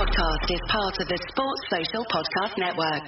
podcast is part of the Sports Social Podcast Network.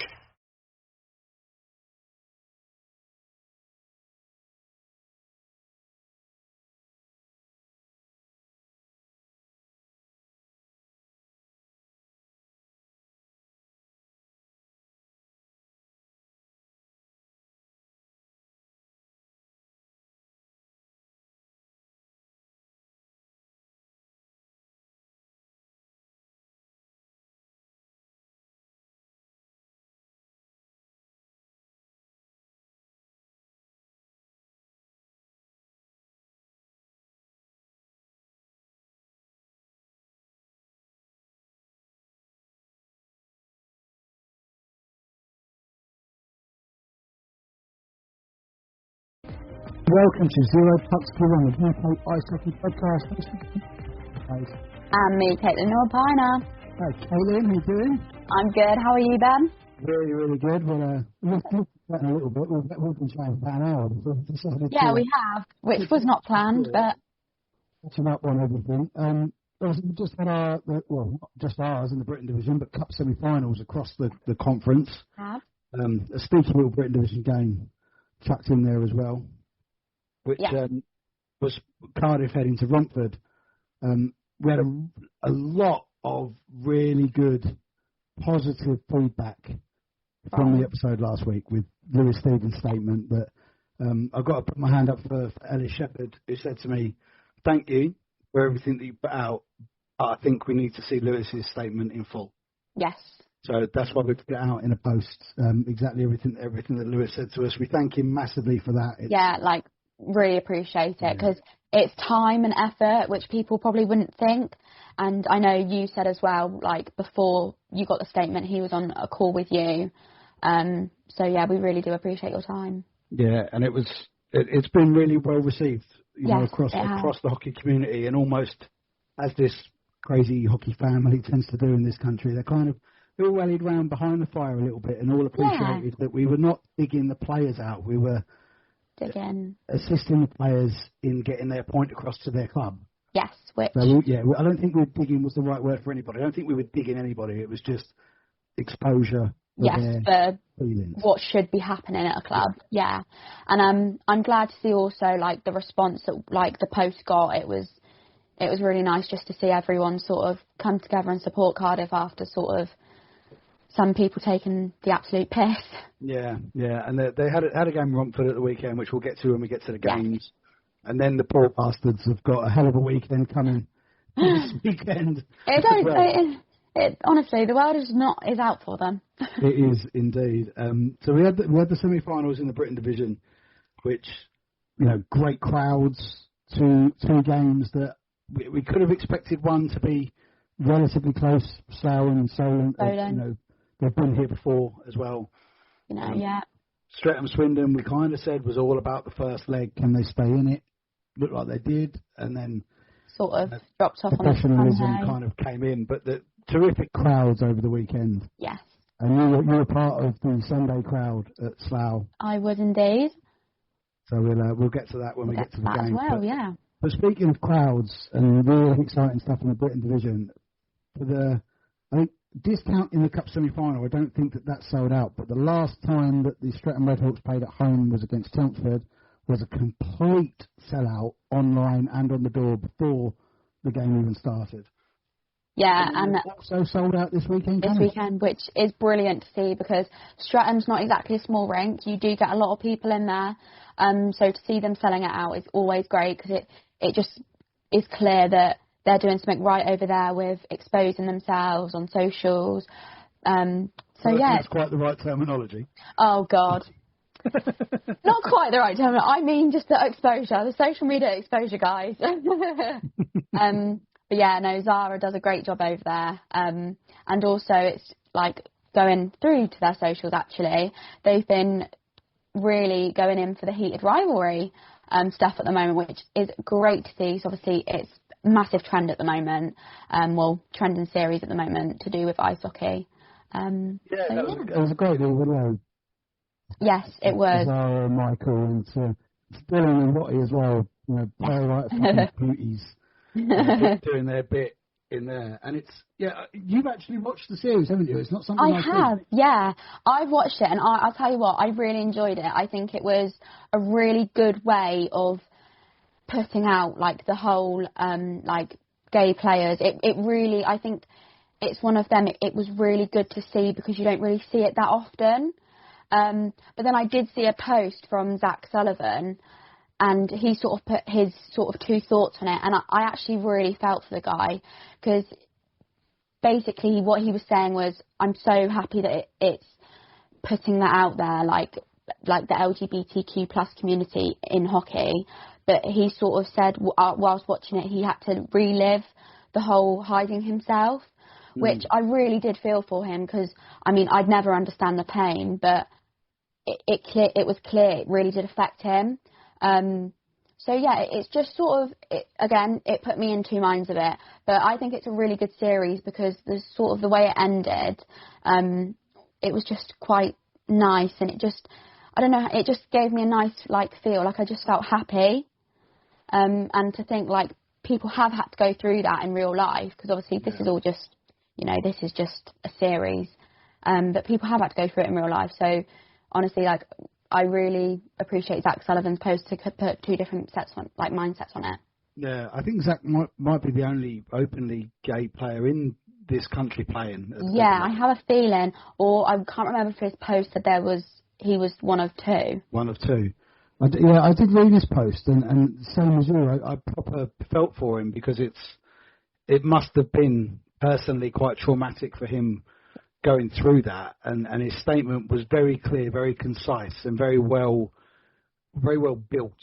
Welcome to Zero Pucks to One, the UK Ice Hockey Podcast. And me, Caitlin Norpiner. Hi, Caitlin, how you doing? I'm good. How are you, Ben? Really, really good. Well, we've talked about it a little bit. We've been trying for about an hour before we decided we have, which was not planned, but... catching up on everything. We just had not just ours in the Britain Division, but Cup semi-finals across the conference. Have. A sneaky little Britain Division game chucked in there as well, which was Cardiff heading to Romford. We had a lot of really good, positive feedback from the episode last week with Lewis Stevens' statement that I've got to put my hand up for Ellis Shepherd, who said to me, "Thank you for everything that you put out. I think we need to see Lewis's statement in full." Yes. So that's why we put it out in a post, exactly everything that Lewis said to us. We thank him massively for that. Really appreciate it, because it's time and effort, which people probably wouldn't think. And I know you said as well, before you got the statement, he was on a call with you. We really do appreciate your time. Yeah, and it's been really well received, across the hockey community, and almost as this crazy hockey family tends to do in this country, they all rallied round behind the fire a little bit and all appreciated that we were not digging the players out. We were assisting the players in getting their point across to their club. Yes, which... I don't think digging was the right word for anybody. I don't think we were digging anybody. It was just exposure for feelings. What should be happening at a club. Yeah. And I'm glad to see also, the response that, the post got. It was really nice just to see everyone sort of come together and support Cardiff after sort of some people taking the absolute piss. Yeah, and they had a game in Romford at the weekend, which we'll get to when we get to the games. Yeah. And then the poor bastards have got a hell of a weekend coming this weekend. Honestly, the world is out for them. It is indeed. So we had the semi-finals in the Britain Division, which, great crowds, two games that we could have expected one to be relatively close. Slough and Solent. They've been here before as well. Streatham Swindon, we kind of said was all about the first leg. Can they stay in it? Looked like they did, and then sort of dropped off. Professionalism kind of came in, but the terrific crowds over the weekend. Yes. And you were part of the Sunday crowd at Slough. I was indeed. So we'll get to that when we get to the game. As well, But speaking of crowds and really exciting stuff in the Britain Division, I think discounting the Cup semi-final, I don't think that sold out. But the last time that the Streatham Redhawks played at home was against Chelmsford, was a complete sellout online and on the door before the game even started. Yeah, and also sold out this weekend. Which is brilliant to see, because Streatham's not exactly a small rink. You do get a lot of people in there. So to see them selling it out is always great, because it just is clear that they're doing something right over there with exposing themselves on socials. That's quite the right terminology. Oh, God. Not quite the right terminology. I mean just the exposure, the social media exposure, guys. But Zara does a great job over there. And also it's going through to their socials, actually. They've been really going in for the heated rivalry stuff at the moment, which is great to see. So obviously it's massive trend at the moment, trending series at the moment to do with ice hockey. It was a great little video. Yes, it was. Zara, Michael, and Dylan and Lottie as well, playwright fucking beauties, doing their bit in there. And it's, you've actually watched the series, haven't you? It's not something I have, yeah. I've watched it, and I'll tell you what, I really enjoyed it. I think it was a really good way of putting out, like, the whole, like, gay players. It really, I think it's one of them, it was really good to see because you don't really see it that often. But then I did see a post from Zach Sullivan, and he sort of put his sort of 2 thoughts on it, and I actually really felt for the guy, because basically what he was saying was, I'm so happy that it's putting that out there, like the LGBTQ plus community in hockey, but he sort of said whilst watching it he had to relive the whole hiding himself, which I really did feel for him, because, I mean, I'd never understand the pain, but it was clear it really did affect him. So yeah, it's just sort of, it put me in 2 minds of it, but I think it's a really good series because the sort of the way it ended, it was just quite nice, and it just, I don't know, it just gave me a nice, like, feel, like I just felt happy, and to think, like, people have had to go through that in real life, because obviously this is all just, you know, this is just a series, but people have had to go through it in real life. So honestly, like, I really appreciate Zach Sullivan's post to put 2 different sets on, like, mindsets on it. Yeah, I think Zach might be the only openly gay player in this country playing. Yeah, I have a feeling, or I can't remember if his post said he was one of 2. One of 2. I did read his post, and same as you, I proper felt for him, because it must have been personally quite traumatic for him going through that, and his statement was very clear, very concise, and very well built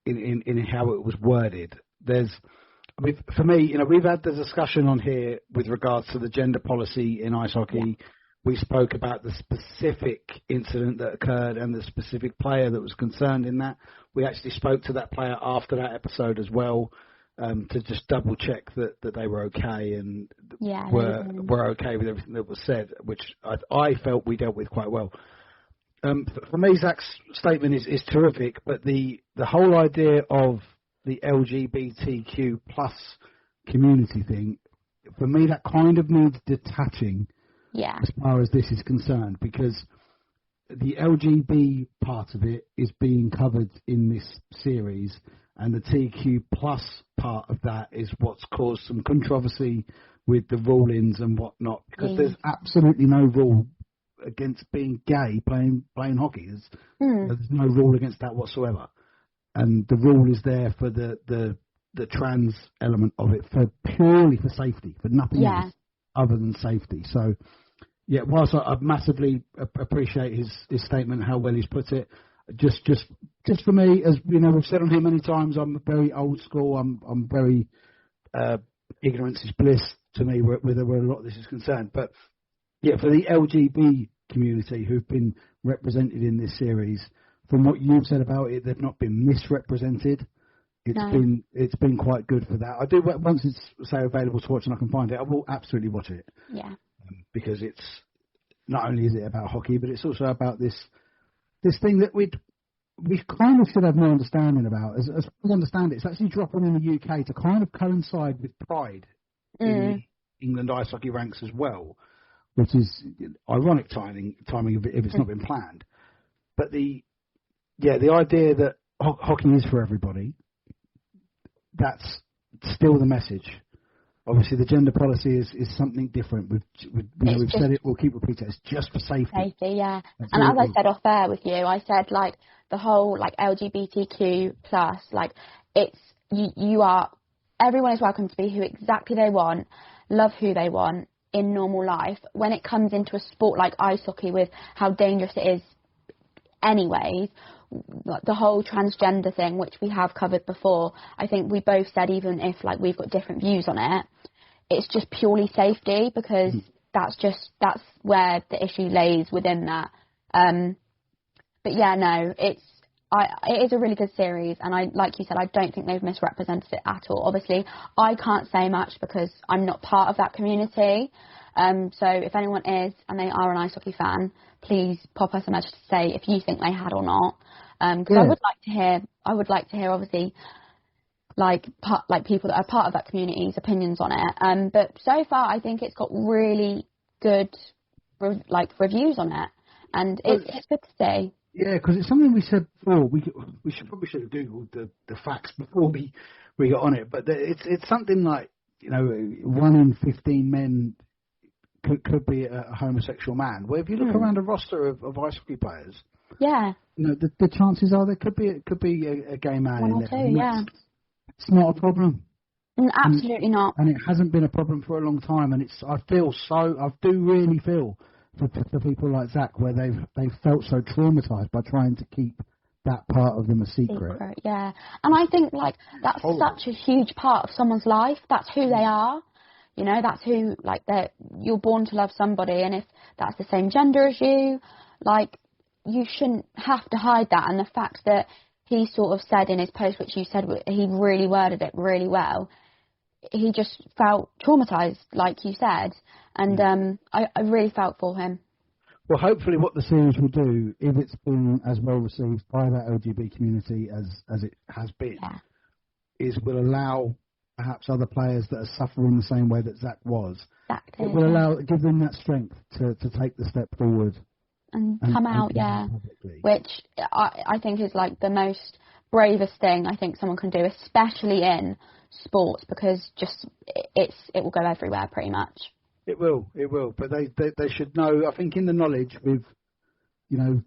in how it was worded. For me, you know, we've had the discussion on here with regards to the gender policy in ice hockey. Yeah. We spoke about the specific incident that occurred and the specific player that was concerned in that. We actually spoke to that player after that episode as well, to just double check that they were okay and were okay with everything that was said, which I felt we dealt with quite well. For me, Zach's statement is terrific, but the whole idea of the LGBTQ plus community thing, for me, that kind of needs detaching as far as this is concerned, because the LGB part of it is being covered in this series, and the TQ plus part of that is what's caused some controversy with the rulings and whatnot, because there's absolutely no rule against being gay playing hockey. There's no rule against that whatsoever, and the rule is there for the trans element of it, purely for safety, for nothing else other than safety. So yeah, whilst I massively appreciate his statement, how well he's put it, just for me, as you know, we've said on here many times, I'm very old school. I'm very ignorance is bliss to me, where a lot of this is concerned. But yeah, for the LGB community who've been represented in this series, from what you've said about it, they've not been misrepresented. It's been quite good for that. I do, once it's say available to watch and I can find it, I will absolutely watch it. Yeah. Because it's not only is it about hockey, but it's also about this thing that we kind of should have more understanding about. As I understand it, it's actually dropping in the UK to kind of coincide with Pride in the England ice hockey ranks as well, which is ironic timing if it's not been planned. But the idea that hockey is for everybody, that's still the message. Obviously, the gender policy is something different. We've said it. We'll keep repeating it. It's just for safety. Safety, yeah. And as I said off air with you, I said, like, the whole, like, LGBTQ plus, like, it's everyone is welcome to be who exactly they want, love who they want in normal life. When it comes into a sport like ice hockey, with how dangerous it is, anyways, the whole transgender thing, which we have covered before, I think we both said, even if, like, we've got different views on it, it's just purely safety, because that's where the issue lays within that. But yeah, no, it is a really good series, and like you said, I don't think they've misrepresented it at all. Obviously, I can't say much because I'm not part of that community. So if anyone is, and they are an ice hockey fan, please pop us a message to say if you think they had or not. Because I would like to hear, obviously, like people that are part of that community's opinions on it. But so far, I think it's got really good reviews on it, and it's good to see. Yeah, because it's something we said before. We should have googled the facts before we got on it. But it's something like 1 in 15 men could be a homosexual man. Well, if you look around a roster of ice hockey players, the chances are there could be a gay man one in or there. two, yeah. It's not a problem. Absolutely not. And it hasn't been a problem for a long time. And I do really feel for people like Zach, where they've felt so traumatised by trying to keep that part of them a secret. Yeah. And I think that's such a huge part of someone's life. That's who they are. That's who you're born to love somebody, and if that's the same gender as you, you shouldn't have to hide that. And the fact that he sort of said in his post, which you said he really worded it really well, he just felt traumatised, like you said, and I really felt for him. Well, hopefully what the series will do, if it's been as well received by that LGBT community as it has been, is will allow perhaps other players that are suffering the same way that Zach was. Exactly. It will give them that strength to take the step forward. And come out, which I think is the most bravest thing I think someone can do, especially in sports, because it will go everywhere pretty much. It will, but they should know. I think in the knowledge with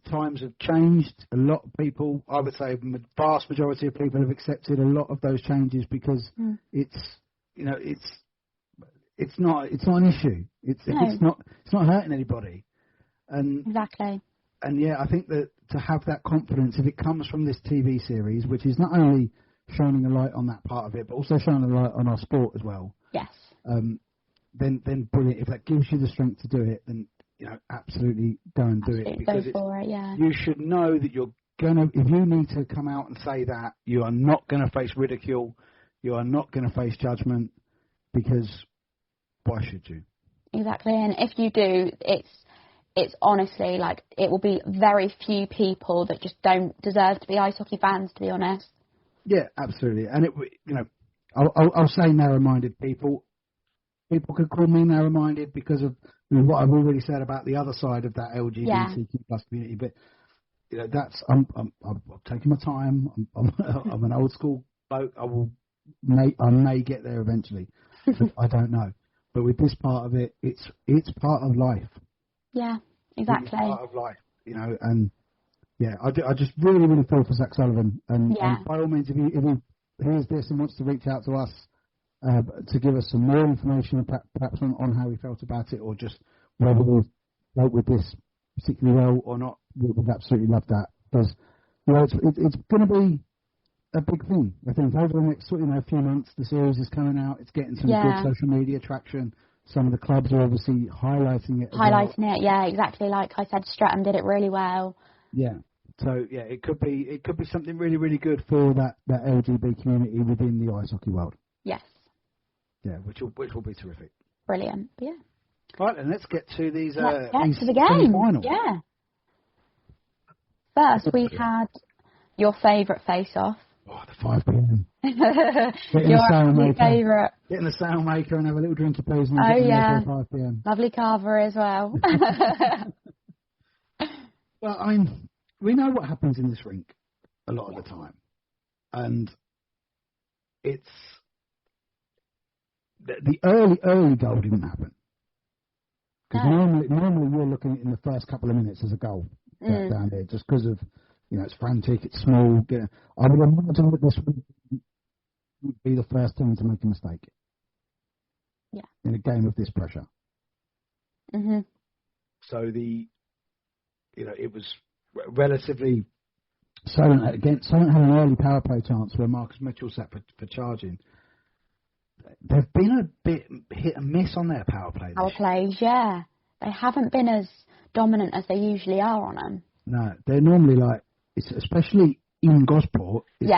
times have changed. A lot of people, I would say, the vast majority of people have accepted a lot of those changes because it's not an issue. It's not hurting anybody. And exactly. And I think that to have that confidence, if it comes from this TV series, which is not only shining a light on that part of it, but also shining a light on our sport as well. Yes. Then brilliant. If that gives you the strength to do it, then absolutely go and do it, because you should know that you're gonna. If you need to come out and say that, you are not going to face ridicule, you are not going to face judgment, because why should you? Exactly, and if you do, it's honestly it will be very few people that just don't deserve to be ice hockey fans, to be honest. Yeah, absolutely, and I'll say narrow-minded people. People could call me narrow-minded because of what I've already said about the other side of that LGBTQ plus community. But that's I'm taking my time. I'm an old school bloke. I may get there eventually. But I don't know. But with this part of it, it's part of life. Yeah, exactly. It's part of life, and I just really feel for Zach Sullivan. And by all means, if he hears this and wants to reach out to us. To give us some more information, perhaps on how we felt about it, or just whether we dealt with this particularly well or not, we would absolutely love that, because it's going to be a big thing. I think over the next few months, the series is coming out. It's getting some good social media traction. Some of the clubs are obviously highlighting it. Yeah, exactly. Like I said, Streatham did it really well. Yeah. So it could be something really, really good for that LGBT community within the ice hockey world. Yes. Yeah, which will be terrific. Brilliant. Yeah. Right, and let's get to these. Let's get to the game. Yeah. First, we had your favourite face-off. Oh, the 5 p.m. Your favourite. Get in the sailmaker and have a little drink of booze. And 5 p.m. Lovely carver as well. Well, I mean, we know what happens in this rink a lot of the time, and it's. The early goal didn't happen. Because normally you're looking at it in the first couple of minutes as a goal down there, just because of, it's frantic, it's small. I would imagine that this would be the first team to make a mistake. Yeah. In a game of this pressure. Mm-hmm. So it was relatively. Solent had an early power play chance where Marcus Mitchell sat for charging. They've been a bit hit and miss on their power play. Power plays, yeah. They haven't been as dominant as they usually are on them. No, they're normally especially in Gosport. It's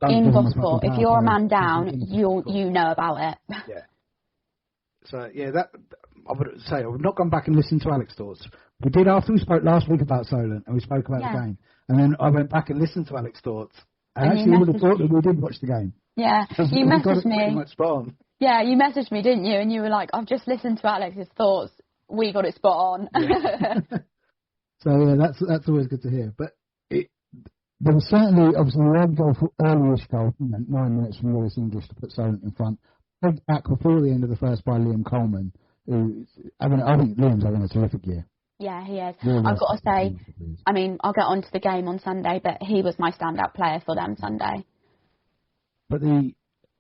in Gosport, if you're a man down, you know about it. Yeah. So that I would say I would not gone back and listened to Alex thoughts. We did after we spoke last week about Solent and we spoke about the game, and then I went back and listened to Alex thoughts. And actually, would have thought that we did watch the game. Yeah, you messaged me. Pretty much spot on. Yeah, you messaged me, didn't you? And you were like, I've just listened to Alex's thoughts. We got it spot on. Yeah. So yeah, that's always good to hear. But there was certainly, obviously, the early-ish goal, 9 minutes from Lewis English to put Solent in front. Big back before the end of the first by Liam Coleman. I think Liam's having a terrific year. Yeah, he is. Really I've got to say, I mean, I'll get on to the game on Sunday, but he was my standout player for them Sunday. But the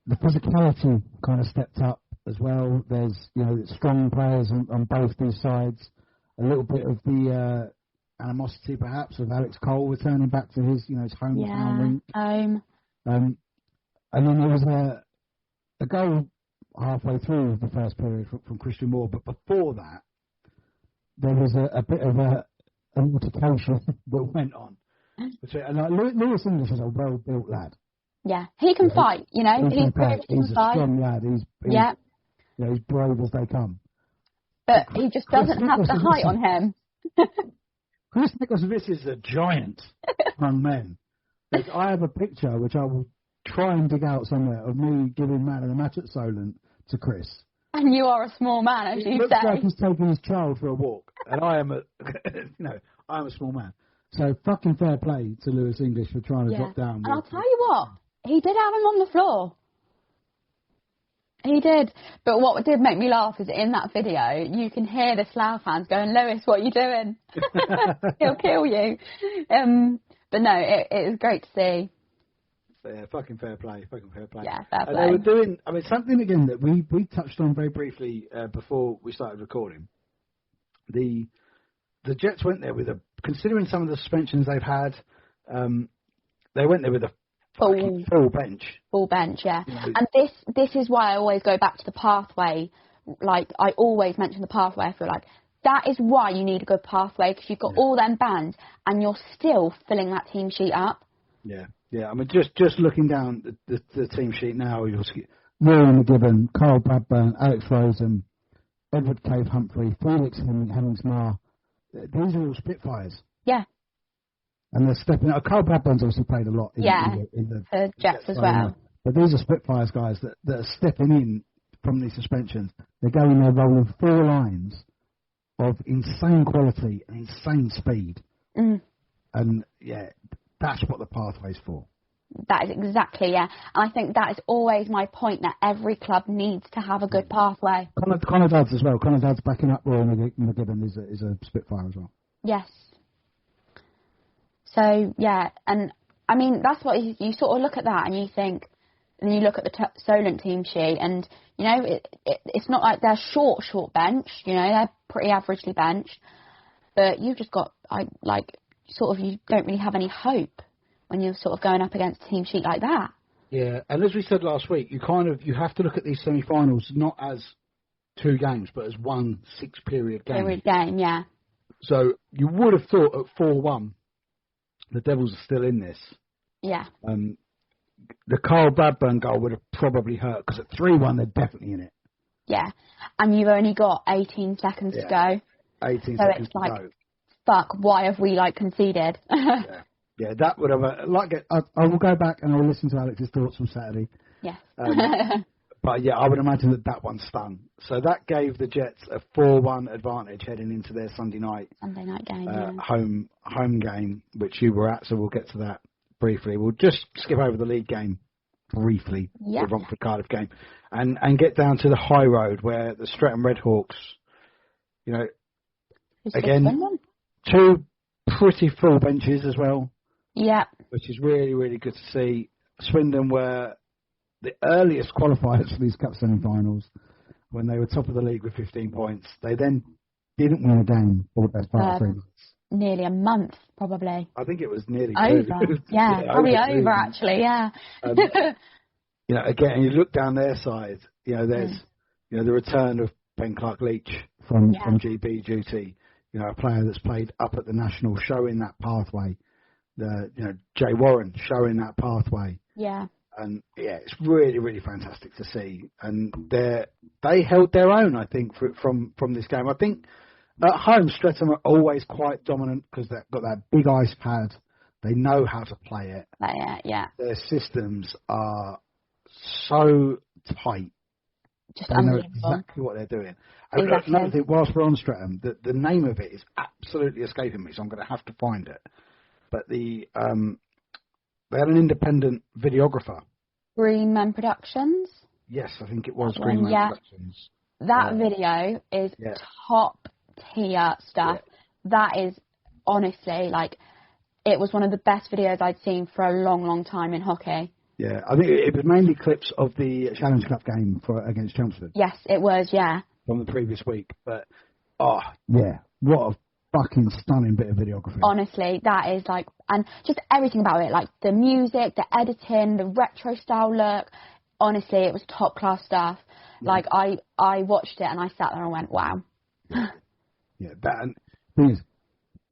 physicality kind of stepped up as well. There's, strong players on both these sides. A little bit of the animosity, perhaps, of Alex Cole returning back to his hometown rink. And then there was a goal halfway through the first period from Christian Moore, but before that, there was a bit of an altercation that went on. And Lewis English is a well-built lad. Yeah, he can fight. He's a strong lad. He's brave as they come. But he just doesn't have the height on him. Chris Nicholas is a giant among men. I have a picture which I will try and dig out somewhere of me giving man of the match at Solent to Chris. And you are a small man, as you say. It looks like he's taking his child for a walk, and I am I'm a small man. So fucking fair play to Lewis English for trying to drop down. And I'll tell you what, he did have him on the floor. He did. But what did make me laugh is in that video, you can hear the Slough fans going, Lewis, what are you doing? He'll kill you. But no, it was great to see. Yeah, fucking fair play. Yeah, fair play. They were doing, something again that we touched on very briefly before we started recording. The Jets went there with considering some of the suspensions they've had, they went there with a full bench. Full bench, yeah. And this is why I always go back to the pathway. Like, I always mention the pathway. I feel like that is why you need a good pathway, because you've got all them bands and you're still filling that team sheet up. Yeah. Yeah, just looking down the team sheet now, you'll see Miriam McGibbon, Carl Bradburn, Alex Rosen, Edward Cave Humphrey, Felix Hemmings-Mar. These are all Spitfires. Yeah. And they're stepping up. Carl Bradburn's obviously played a lot in the Jets as well. But these are Spitfires guys that are stepping in from these suspensions. They're going there rolling 4 lines of insane quality and insane speed. Mm. And, that's what the pathway's for. That is exactly, And I think that is always my point, that every club needs to have a good pathway. Connor Dodds as well. Connor Dodds backing up Roy McGibbon is a Spitfire as well. Yes. So, and I mean, that's what you sort of look at that and you think, and you look at the Solent team sheet and, it's not like they're short bench, they're pretty averagely benched, but you've just got, you don't really have any hope when you're sort of going up against a team sheet like that. Yeah, and as we said last week, you have to look at these semi-finals not as 2 games, but as one 6-period game. Period game, yeah. So you would have thought at 4-1, the Devils are still in this. Yeah. The Carl Bradburn goal would have probably hurt, because at 3-1, they're definitely in it. Yeah, and you've only got 18 seconds to go. 18 so seconds it's like, to go. Fuck, why have we conceded? Yeah, that would have I will go back and I'll listen to Alex's thoughts from Saturday. Yes. But I would imagine that one stung. So that gave the Jets a 4-1 advantage heading into their Sunday night game, home game, which you were at. So we'll get to that briefly. We'll just skip over the league game briefly, the Romford Cardiff game, and get down to the high road where the Streatham Redhawks, again. 2 pretty full benches as well. Yeah. Which is really, really good to see. Swindon were the earliest qualifiers for these cup semi-finals when they were top of the league with 15 points. They then didn't win a game for the best part of 3 months. Nearly a month, probably. I think it was nearly over. 2. Probably over actually, yeah. Again, you look down their side, there's the return of Ben Clark-Leach from GB duty. A player that's played up at the National, showing that pathway. Jay Warren showing that pathway. Yeah. And it's really, really fantastic to see. And they held their own, I think, from this game. I think at home, Streatham are always quite dominant because they've got that big ice pad. They know how to play it. Yeah. Their systems are so tight. Just they know unbelievable. exactly what they're doing. Exactly. Another thing, whilst we're on Streatham, the name of it is absolutely escaping me, so I'm going to have to find it. But they had an independent videographer. Green Men Productions? Yes, I think it was Green Men Productions. That video is top tier stuff. Yeah. That is honestly, like, it was one of the best videos I'd seen for a long, long time in hockey. Yeah, I think it was mainly clips of the Challenge Cup game against Chelmsford. Yes, it was, yeah. From the previous week. But, what a fucking stunning bit of videography. Honestly, that is like, and just everything about it, like the music, the editing, the retro style look. Honestly, it was top class stuff. Yeah. Like, I watched it and I sat there and went, wow.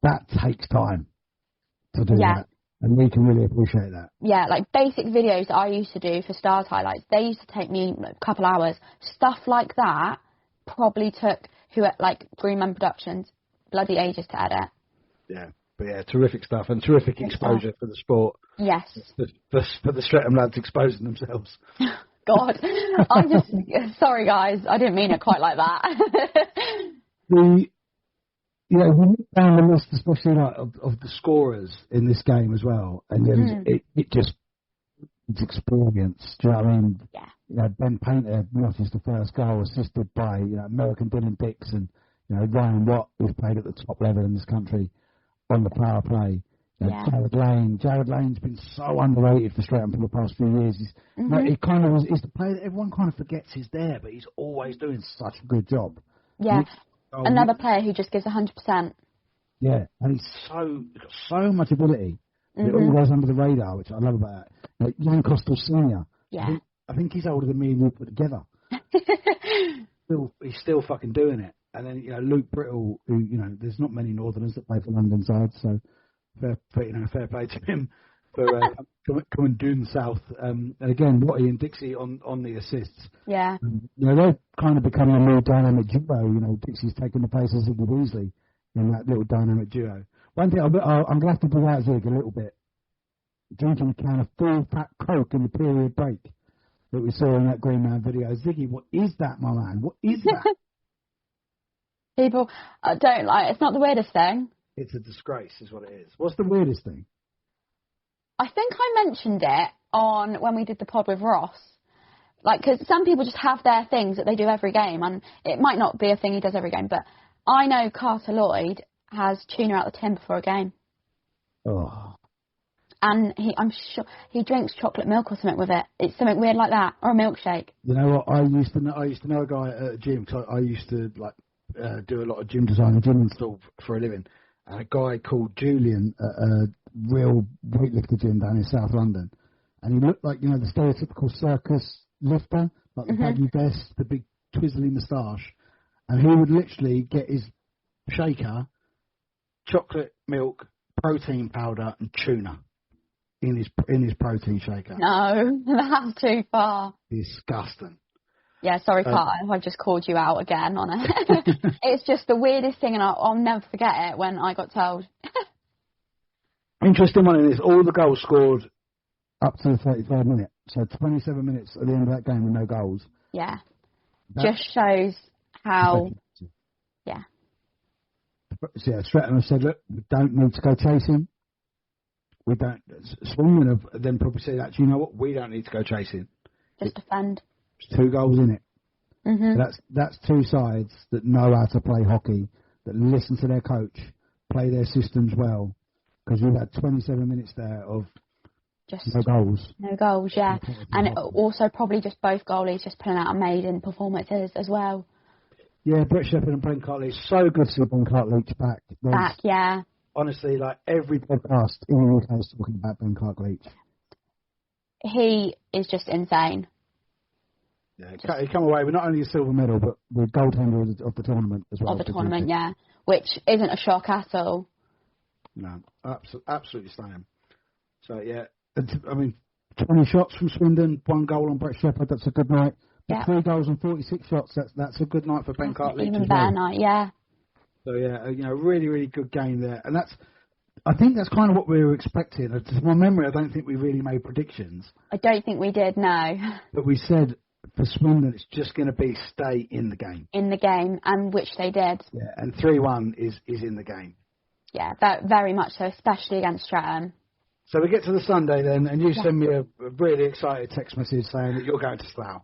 That takes time to do that. And we can really appreciate that. Yeah, like basic videos that I used to do for Stars highlights, they used to take me a couple hours. Stuff like that probably took Green Men Productions bloody ages to edit. Yeah, but terrific stuff and terrific exposure for the sport. Yes. For the Streatham lads exposing themselves. God, I'm just sorry, guys. I didn't mean it quite like that. We look down the list, especially of the scorers in this game as well, and it's experience. Do you know what I mean? Yeah. Ben Painter notches the first goal, assisted by American Dylan Dix and Ryan Watt, who's played at the top level in this country on the power play. Jared Lane's been so underrated for Streatham for the past few years. He kind of is the player that everyone kind of forgets is there, but he's always doing such a good job. Yeah. Another player who just gives 100%. Yeah, and he's got so much ability. It all goes under the radar, which I love about it. Jan Kostel Senior. Yeah. I think he's older than me and you put together. He's still fucking doing it. And then Luke Brittle, who there's not many Northerners that play for London side, so fair play to him for coming down south. And again, Watty and Dixie on the assists. Yeah. They're kind of becoming a more dynamic duo. Dixie's taking the place of Ziggy Weasley in that little dynamic duo. One thing I'm going to have to do out Zig a little bit. Drinking a can of full fat Coke in the period break that we saw in that Green Man video. Ziggy, what is that, my man? What is that? People don't like. It's not the weirdest thing. It's a disgrace, is what it is. What's the weirdest thing? I think I mentioned it on when we did the pod with Ross. Because some people just have their things that they do every game, and it might not be a thing he does every game, but I know Carter Lloyd has tuna out the tin before a game. Oh. And I'm sure he drinks chocolate milk or something with it. It's something weird like that, or a milkshake. You know what? I used to know a guy at a gym, because I used to do a lot of gym design and gym install for a living. And a guy called Julian at a real weightlifter gym down in South London. And he looked like, the stereotypical circus lifter, like the baggy vest, the big twizzly moustache. And he would literally get his shaker, chocolate milk, protein powder and tuna in his protein shaker. No, that's too far. Disgusting. Yeah, sorry, Carter, I've just called you out again on it. It's just the weirdest thing, and I'll never forget it when I got told. Interesting one in this. All the goals scored up to the 33rd minute. So 27 minutes at the end of that game with no goals. Yeah. Just shows how... Yeah. So, Streatham have said, look, we don't need to go chasing. We don't... Swindon have then probably said, actually, you know what? We don't need to go chasing. Just defend. There's 2 goals in it. So that's 2 sides that know how to play hockey, that listen to their coach, play their systems well. Because we've had 27 minutes there of just no goals. No goals, yeah. And also probably just both goalies just putting out amazing performances as well. Yeah, Brett Shepherd and Brent Cartleach. So good to see Brent Cartleach back. Back, yeah. Honestly, every podcast in the UK is talking about Brent Cartleach. He is just insane. Yeah, he come away with not only a silver medal, but the goaltender of the tournament as well. Of the tournament, yeah. Which isn't a shock at all. No, absolutely stunning. So, yeah, I mean, 20 shots from Swindon, 1 goal on Brett Shepherd, that's a good night. But 3 goals and 46 shots, that's a good night for Ben Cartleach. Even better night, yeah. So, yeah, really, really good game there. And I think that's kind of what we were expecting. To my memory, I don't think we really made predictions. I don't think we did, no. But we said for Swindon, it's just going to be stay in the game. In the game, and which they did. Yeah, and 3-1 is in the game. Yeah, very much so, especially against Streatham. So we get to the Sunday then, and you send me a really excited text message saying that you're going to Slough.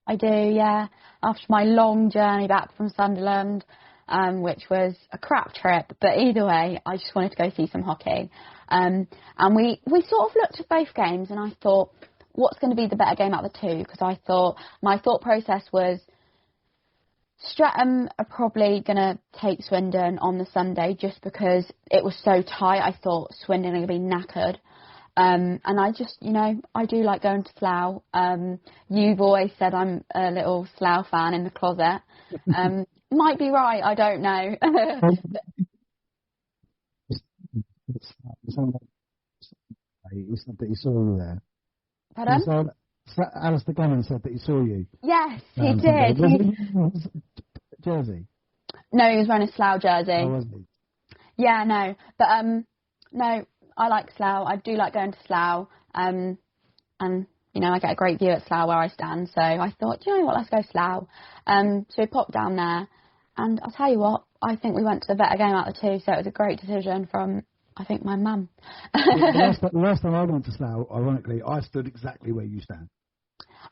I do, yeah. After my long journey back from Sunderland, which was a crap trip, but either way, I just wanted to go see some hockey. And we sort of looked at both games, and I thought, what's going to be the better game out of the two? Because I thought, my thought process was, Streatham are probably going to take Swindon on the Sunday just because it was so tight. I thought Swindon are going to be knackered. And I just, I do like going to Slough. You've always said I'm a little Slough fan in the closet. Might be right, I don't know. He said that he saw you there. Pardon? Alistair Gannon said that he saw you. Yes, he did. Jersey? No, he was wearing a Slough jersey. Oh, was he? Yeah, no. But, no, I like Slough. I do like going to Slough. And, I get a great view at Slough where I stand. So I thought, you know what, let's go Slough. So we popped down there. And I'll tell you what, I think we went to the better game out of the two. So it was a great decision from, I think, my mum. The last time I went to Slough, ironically, I stood exactly where you stand.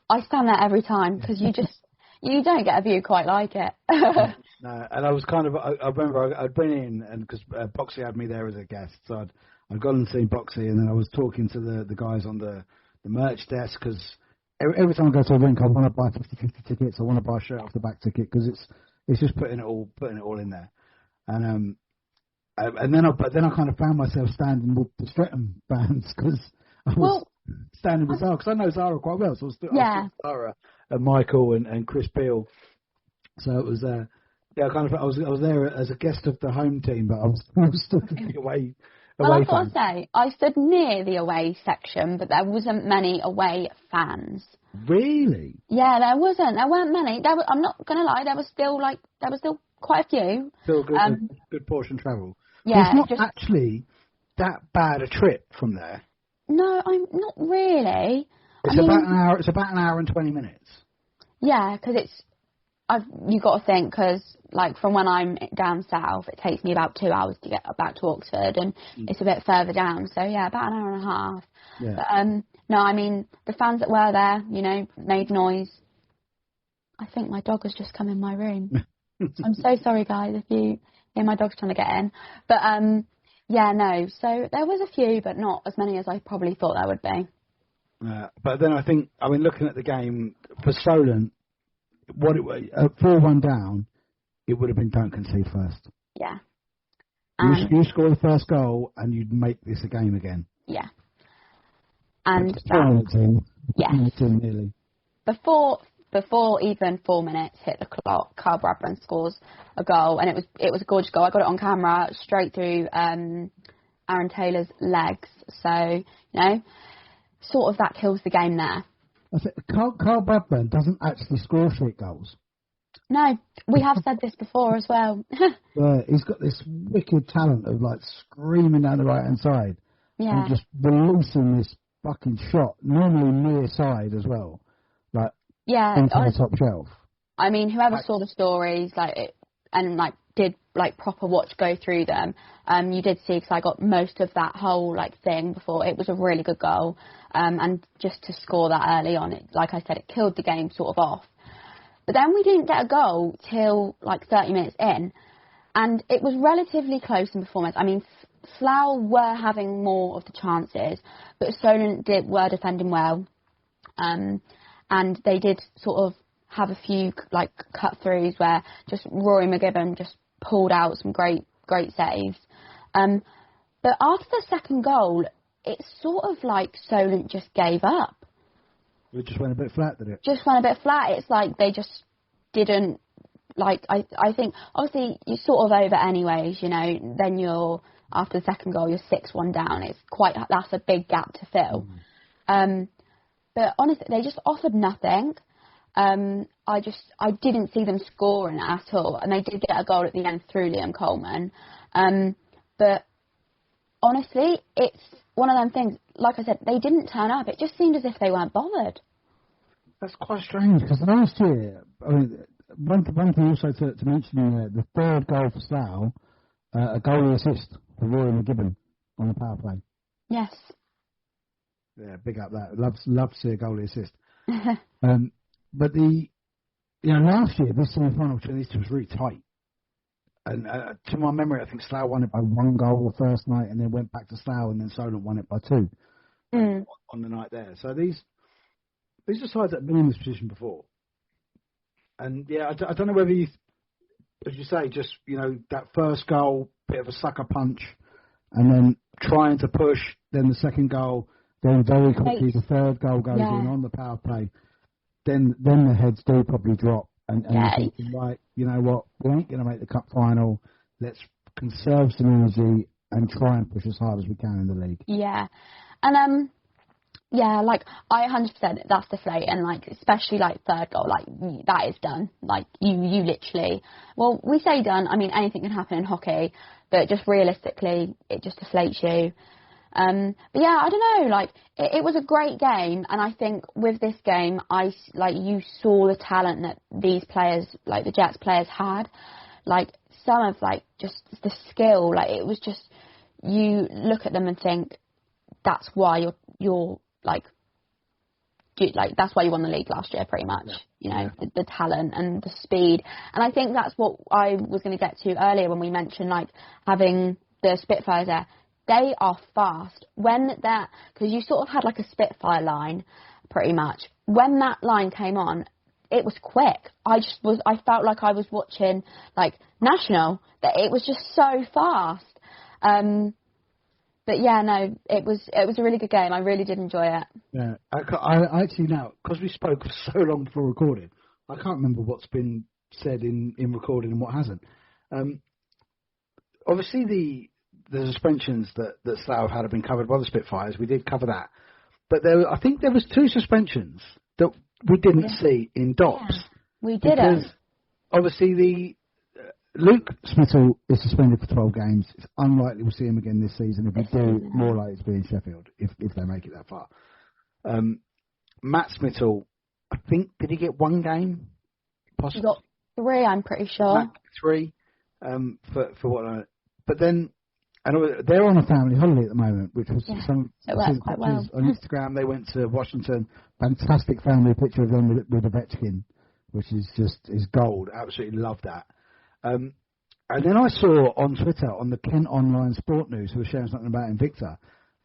I stand there every time because you don't get a view quite like it. No, and I was I remember I'd been in, and because Boxy had me there as a guest, so I'd gone and seen Boxy, and then I was talking to the guys on the merch desk, because every time I go to a rink, I want to buy 50/50 tickets. I want to buy a shirt off the back ticket, because it's just putting it all in there. And then I kind of found myself standing with the Streatham bands, because I was standing with Zara, because I know Zara quite well, so I was still Zara and Michael and Chris Beale. So it was I was there as a guest of the home team, but I was still away. Well, I've got to say, I stood near the away section, but there wasn't many away fans. Really? Yeah, there wasn't. There weren't many. I'm not going to lie. There was still quite a few. Still good portion travel. Yeah, it's not actually that bad a trip from there. No, I'm not really. About an hour. It's about an hour and 20 minutes. Yeah, because you've got to think, because from when I'm down south, it takes me about 2 hours to get back to Oxford, and it's a bit further down. So yeah, about an hour and a half. Yeah. But, no, I mean, the fans that were there, made noise. I think my dog has just come in my room. I'm so sorry, guys, if you hear my dog's trying to get in. But yeah, no. So there was a few, but not as many as I probably thought there would be. But then looking at the game for Solent, what it was, 4-1 down, it would have been don't concede first. Yeah. You score the first goal and you'd make this a game again. Yeah. And nearly. Before even 4 minutes hit the clock, Carl Bradburn scores a goal, and it was a gorgeous goal. I got it on camera straight through Aaron Taylor's legs. So sort of that kills the game there. I think Carl Bradburn doesn't actually score shit goals. No, we have said this before as well. Yeah, he's got this wicked talent of screaming down the right hand side, and just releasing this fucking shot, normally near side as well, into the top shelf. I mean, whoever saw the stories, did proper watch go through them, you did see, because I got most of that whole thing before. It was a really good goal, and just to score that early on, it, like I said, it killed the game sort of off. But then we didn't get a goal till 30 minutes in, and it was relatively close in performance. I mean, Slough were having more of the chances, but Solent were defending well, and they did sort of have a few cut-throughs where just Rory McGibbon just pulled out some great saves. But after the second goal, it's sort of Solent just gave up. It just went a bit flat, did it? Just went a bit flat. It's they just didn't, I think, obviously, you're sort of over anyways, then you're, after the second goal, you're 6-1 down. That's a big gap to fill. But honestly, they just offered nothing. I didn't see them scoring at all, and they did get a goal at the end through Liam Coleman. But honestly, it's one of them things. Like I said, they didn't turn up. It just seemed as if they weren't bothered. That's quite strange, because last year, I mean, one thing also to mention, the third goal for Slough, a goalie assist for Roy McGibbon on the power play. Yes. Yeah, big up that. Love to see a goalie assist. But last year, this semi-final between these two was really tight. And to my memory, I think Slough won it by 1 goal the first night, and then went back to Slough, and then Solent won it by 2 on the night there. So these are sides that have been in this position before. And yeah, I don't know whether you, as you say, just that first goal, bit of a sucker punch, and then trying to push, then the second goal, then very quickly the third goal goes in on the power play. Then the heads do probably drop, and you're thinking, right, you know what, we ain't going to make the cup final. Let's conserve some energy and try and push as hard as we can in the league. Yeah, and like I 100%, that's deflating. Like especially like third goal, like that is done. Like you literally, well, we say done. I mean, anything can happen in hockey, but just realistically, it just deflates you. But yeah, I don't know, like, it was a great game, and I think with this game, you saw the talent that these players, like the Jets players had, like, some of, like, just the skill, like, it was just, you look at them and think, that's why you're that's why you won the league last year, pretty much, the talent and the speed, and I think that's what I was going to get to earlier when we mentioned, like, having the Spitfires there. They are fast. Because you sort of had like a Spitfire line, pretty much. When that line came on, it was quick. I felt like I was watching like National. That it was just so fast. But yeah, no, it was a really good game. I really did enjoy it. Yeah, I actually now, because we spoke for so long before recording, I can't remember what's been said in recording and what hasn't. Obviously the suspensions that Slough had been covered by the Spitfires. We did cover that. But I think there was 2 suspensions that we didn't see in DOPS. Yeah, we didn't. Because obviously Luke Smittle is suspended for 12 games. It's unlikely we'll see him again this season. If we do, more likely to be in Sheffield, if they make it that far. Matt Smittle, I think, did he get 1 game? Possibly. He got 3, I'm pretty sure. Matt, 3, for what but then, and they're on a family holiday at the moment, which was some quite well. On Instagram. They went to Washington. Fantastic family picture of them with Ovechkin, which is gold. Absolutely love that. And then I saw on Twitter, on the Kent Online Sport News, who was sharing something about Invicta,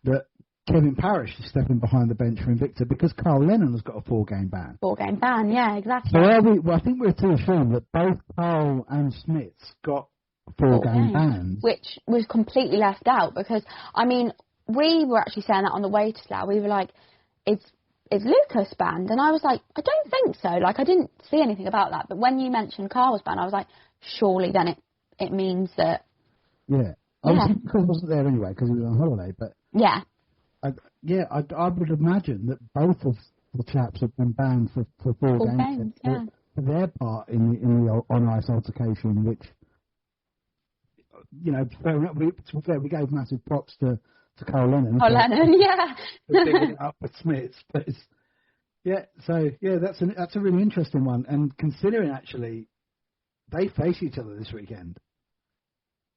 that Kevin Parrish is stepping behind the bench for Invicta because Carl Lennon has got a 4-game ban. 4-game ban, yeah, exactly. So I think we're to assume that both Carl and Smits got 4-game bans, which was completely left out because, I mean, we were actually saying that on the way to Slough. We were like, is Lucas banned? And I was like, I don't think so. Like, I didn't see anything about that. But when you mentioned Carl was banned, I was like, surely then it means that... Yeah. Obviously, because he wasn't there anyway, because he was on holiday. But yeah. I would imagine that both of the chaps have been banned for 4 games. For their part in the on-ice altercation, which... to be fair, we gave massive props to Carl Lennon. Lennon, yeah. For digging it up with Smiths. But that's a really interesting one. And considering, actually, they face each other this weekend.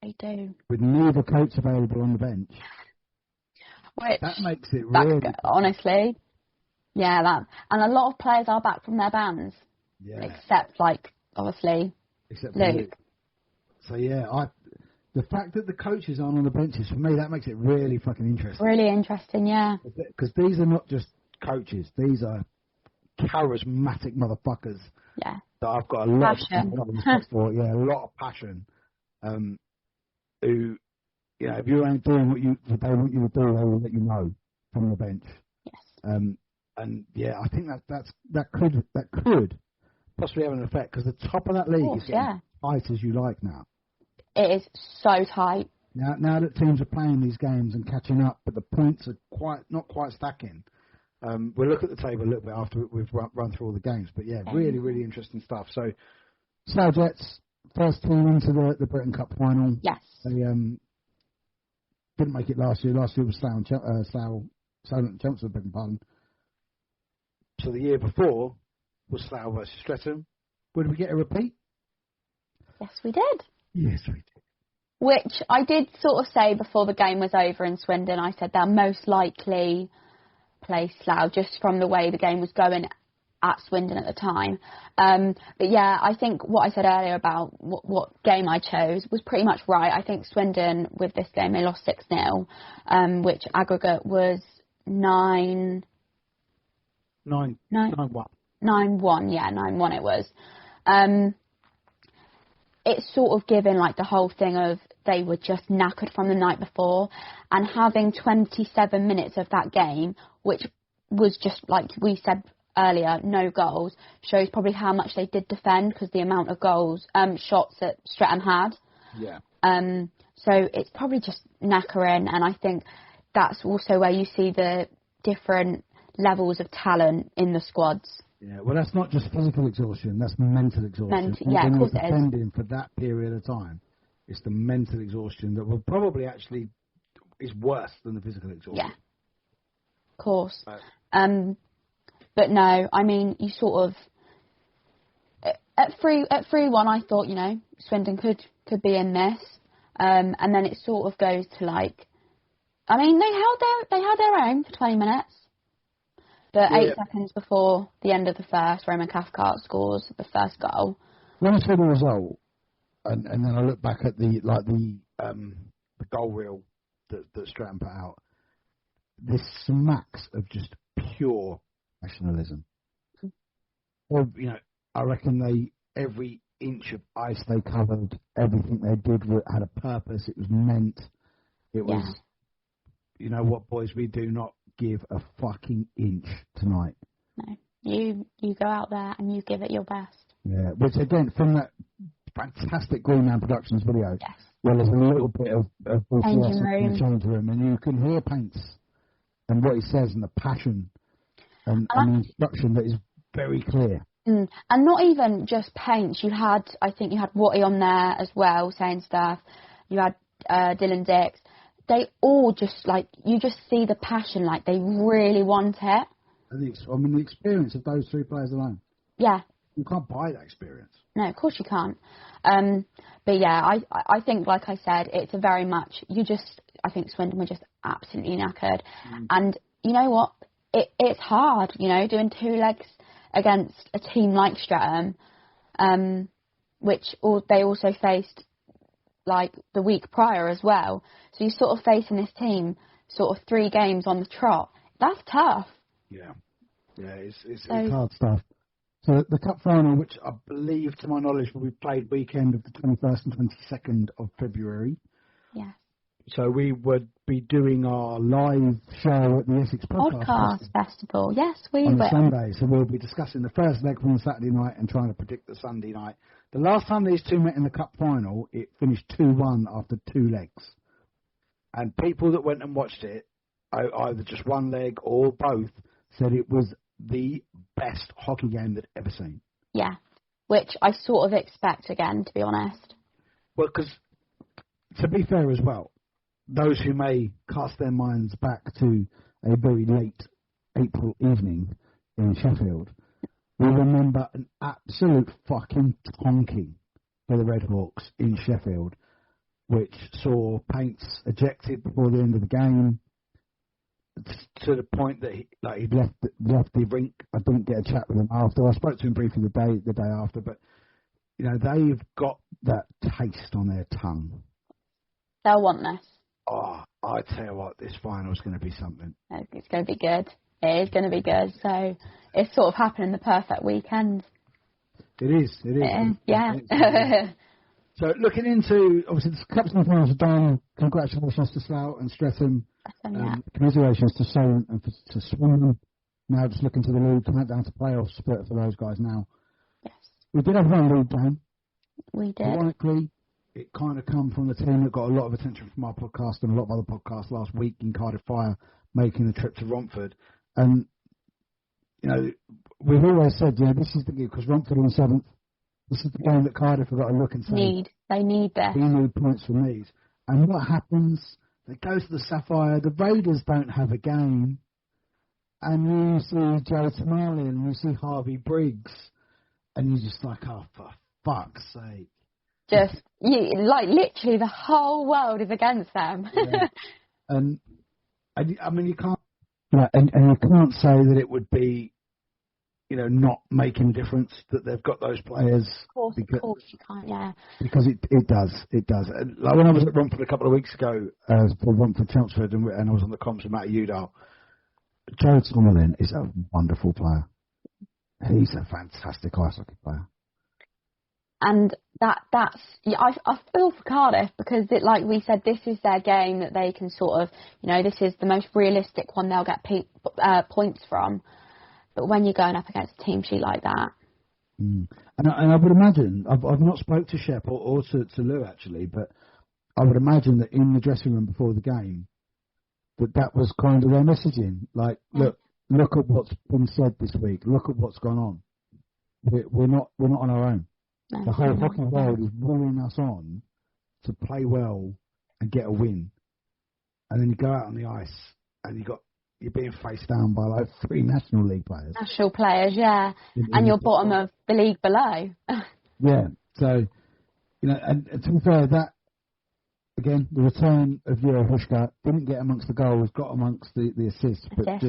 They do. With neither coach available on the bench. That makes it really... Honestly, and a lot of players are back from their bans. Yeah. Except, obviously, Luke. So, the fact that the coaches aren't on the benches, for me, that makes it really fucking interesting. Really interesting, yeah. Because these are not just coaches. These are charismatic motherfuckers. Yeah. That I've got a lot of respect for. Yeah, a lot of passion. Who, if you ain't doing what they want you to do, they will let you know from the bench. Yes. I think that could possibly have an effect because the top of that league is getting tight as you like now. It is so tight. Now that teams are playing these games and catching up, but the points are not quite stacking. We'll look at the table a little bit after we've run through all the games. But really, really interesting stuff. So, Slough Jets, first team into the Britain Cup final. Yes. didn't make it last year. Last year was Slough Chelmsford, beg your pardon. So the year before was Slough versus Streatham. Would we get a repeat? Yes, we did. Yes, we did. Which I did sort of say before the game was over in Swindon. I said they'll most likely play Slough just from the way the game was going at Swindon at the time. But yeah, I think what I said earlier about what game I chose was pretty much right. I think Swindon, with this game, they lost 6-0, which aggregate was 9-1. 9-1. 9-1, yeah, 9-1 it was. It's sort of given like the whole thing of they were just knackered from the night before, and having 27 minutes of that game, which was just like we said earlier, no goals, shows probably how much they did defend, because the amount of goals, shots that Streatham had. Yeah. So it's probably just knackering, and I think that's also where you see the different levels of talent in the squads. Yeah, well, that's not just physical exhaustion, that's mental exhaustion. Yeah, of course it is. When you're defending for that period of time, it's the mental exhaustion that will probably actually is worse than the physical exhaustion. Yeah, of course. But no, I mean, you sort of at 3-1, I thought, you know, Swindon could be in this, and then it sort of goes to like, I mean, they held their own for 20 minutes. But 8 seconds before the end of the first, Roman Cathcart scores the first goal. When I saw the result, and then I look back at the goal reel that Streatham put out, this smacks of just pure nationalism. Well, you know, I reckon every inch of ice they covered, everything they did had a purpose. It was meant. It was, you know what, boys, we do not give a fucking inch tonight. No, you go out there and you give it your best. Yeah, which again, from that fantastic Green Man Productions video, well, there's a little bit of changing room. In the change room, and you can hear Paints and what he says and the passion and the instruction that is very clear. And not even just Paints. I think you had Watty on there as well saying stuff. You had Dylan Dix. They all just, like, you just see the passion, like, they really want it. I mean, the experience of those three players alone. Yeah. You can't buy that experience. No, of course you can't. But yeah, I think, like I said, it's a very much, I think Swindon were just absolutely knackered. And you know what? It's hard, you know, doing 2 legs against a team like Streatham, which they also faced like the week prior as well. So you're sort of facing this team sort of 3 games on the trot. That's tough. Yeah, it's hard stuff. So the cup final, which I believe, to my knowledge, will be played weekend of the 21st and 22nd of February. Yeah. So we would be doing our live show at the Essex Podcast Festival. Yes, we will. On Sunday. So we'll be discussing the first leg from the Saturday night and trying to predict the Sunday night. The last time these two met in the cup final, it finished 2-1 after 2 legs. And people that went and watched it, either just one leg or both, said it was the best hockey game they'd ever seen. Yeah, which I sort of expect again, to be honest. Well, because to be fair as well, those who may cast their minds back to a very late April evening in Sheffield will remember an absolute fucking tonking for the Red Hawks in Sheffield, which saw Paints ejected before the end of the game, to the point that he'd left the rink. I didn't get a chat with him after. I spoke to him briefly the day after, but you know, they've got that taste on their tongue. They'll want this. Oh, I tell you what, this final is going to be something. It's going to be good. It is going to be good. So it's sort of happening the perfect weekend. It is. Yeah. So looking into, obviously, the cup semi-finals are done. Congratulations to Slough and Streatham. Commiserations to Solent and to Swindon. Now just looking to the league, countdown to playoff split for those guys now. Yes. We did have one league game. We did. Ironically, it kind of come from the team that got a lot of attention from our podcast and a lot of other podcasts last week in Cardiff Fire, making the trip to Romford. And, you know, we've always said, you know, this is the game, because Romford on the 7th, this is the game that Cardiff have got to look and say, they need this. We need points from these. And what happens? They go to the Sapphire. The Raiders don't have a game. And you see Joe Tamale and you see Harvey Briggs. And you're just like, oh, for fuck's sake. Just, literally the whole world is against them. Yeah. And I mean, you can't, and you can't say that it would be, not making a difference that they've got those players. Of course you can't, yeah. Because it does. And like when I was at Romford a couple of weeks ago, for Romford Chelmsford, and I was on the comms with Matt Udall, Joe Tomlin is a wonderful player. He's a fantastic ice hockey player. And that's I feel for Cardiff because, like we said, this is their game that they can sort of, this is the most realistic one they'll get points from. But when you're going up against a team sheet like that. And I would imagine, I've not spoke to Shep or to Lou actually, but I would imagine that in the dressing room before the game, that was kind of their messaging. Like, look at what's been said this week. Look at what's gone on. We're not on our own. No, the whole hockey world is warning us on to play well and get a win. And then you go out on the ice and you're being faced down by like 3 National League players. National players, yeah. And you're bottom of the league below. Yeah. So, and to be fair, that, again, the return of Jura Hushka didn't get amongst the goals, got amongst the assists, but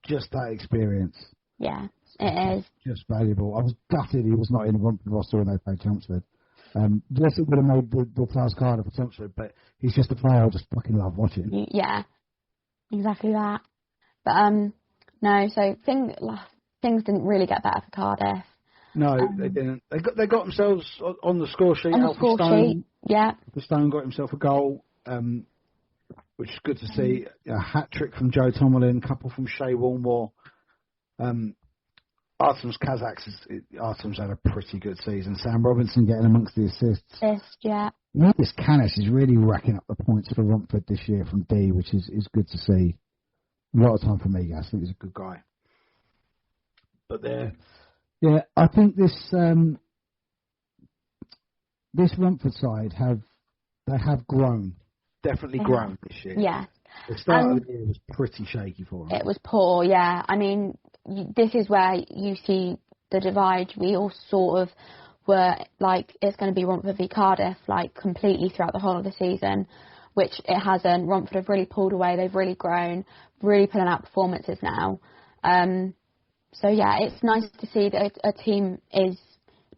just that experience. Yeah, it is. Just valuable. I was gutted he was not in the Romford roster when they played Chelmsford. Yes, it would have made the players harder for Chelmsford, but he's just a player I just fucking love watching. Yeah, exactly that. But, no, so things didn't really get better for Cardiff. No, they didn't. They got themselves on the score sheet. On the score sheet, yeah. Stone got himself a goal, which is good to see. A hat-trick from Joe Tomlin, a couple from Shea Walmore. Artem's Kazakhs, Artem's had a pretty good season. Sam Robinson getting amongst the assists. Yeah. This Canis is really racking up the points for Romford this year from D, which is good to see. A lot of time for me, guys. I think he's a good guy. But I think this Romford side have grown. Definitely grown this year. Yeah. The start of the year was pretty shaky for them. It was poor, yeah. I mean, this is where you see the divide. We all sort of were like, it's going to be Romford v Cardiff, like completely throughout the whole of the season, which it hasn't. Romford have really pulled away. They've really grown, really pulling out performances now. So, yeah, it's nice to see that a team is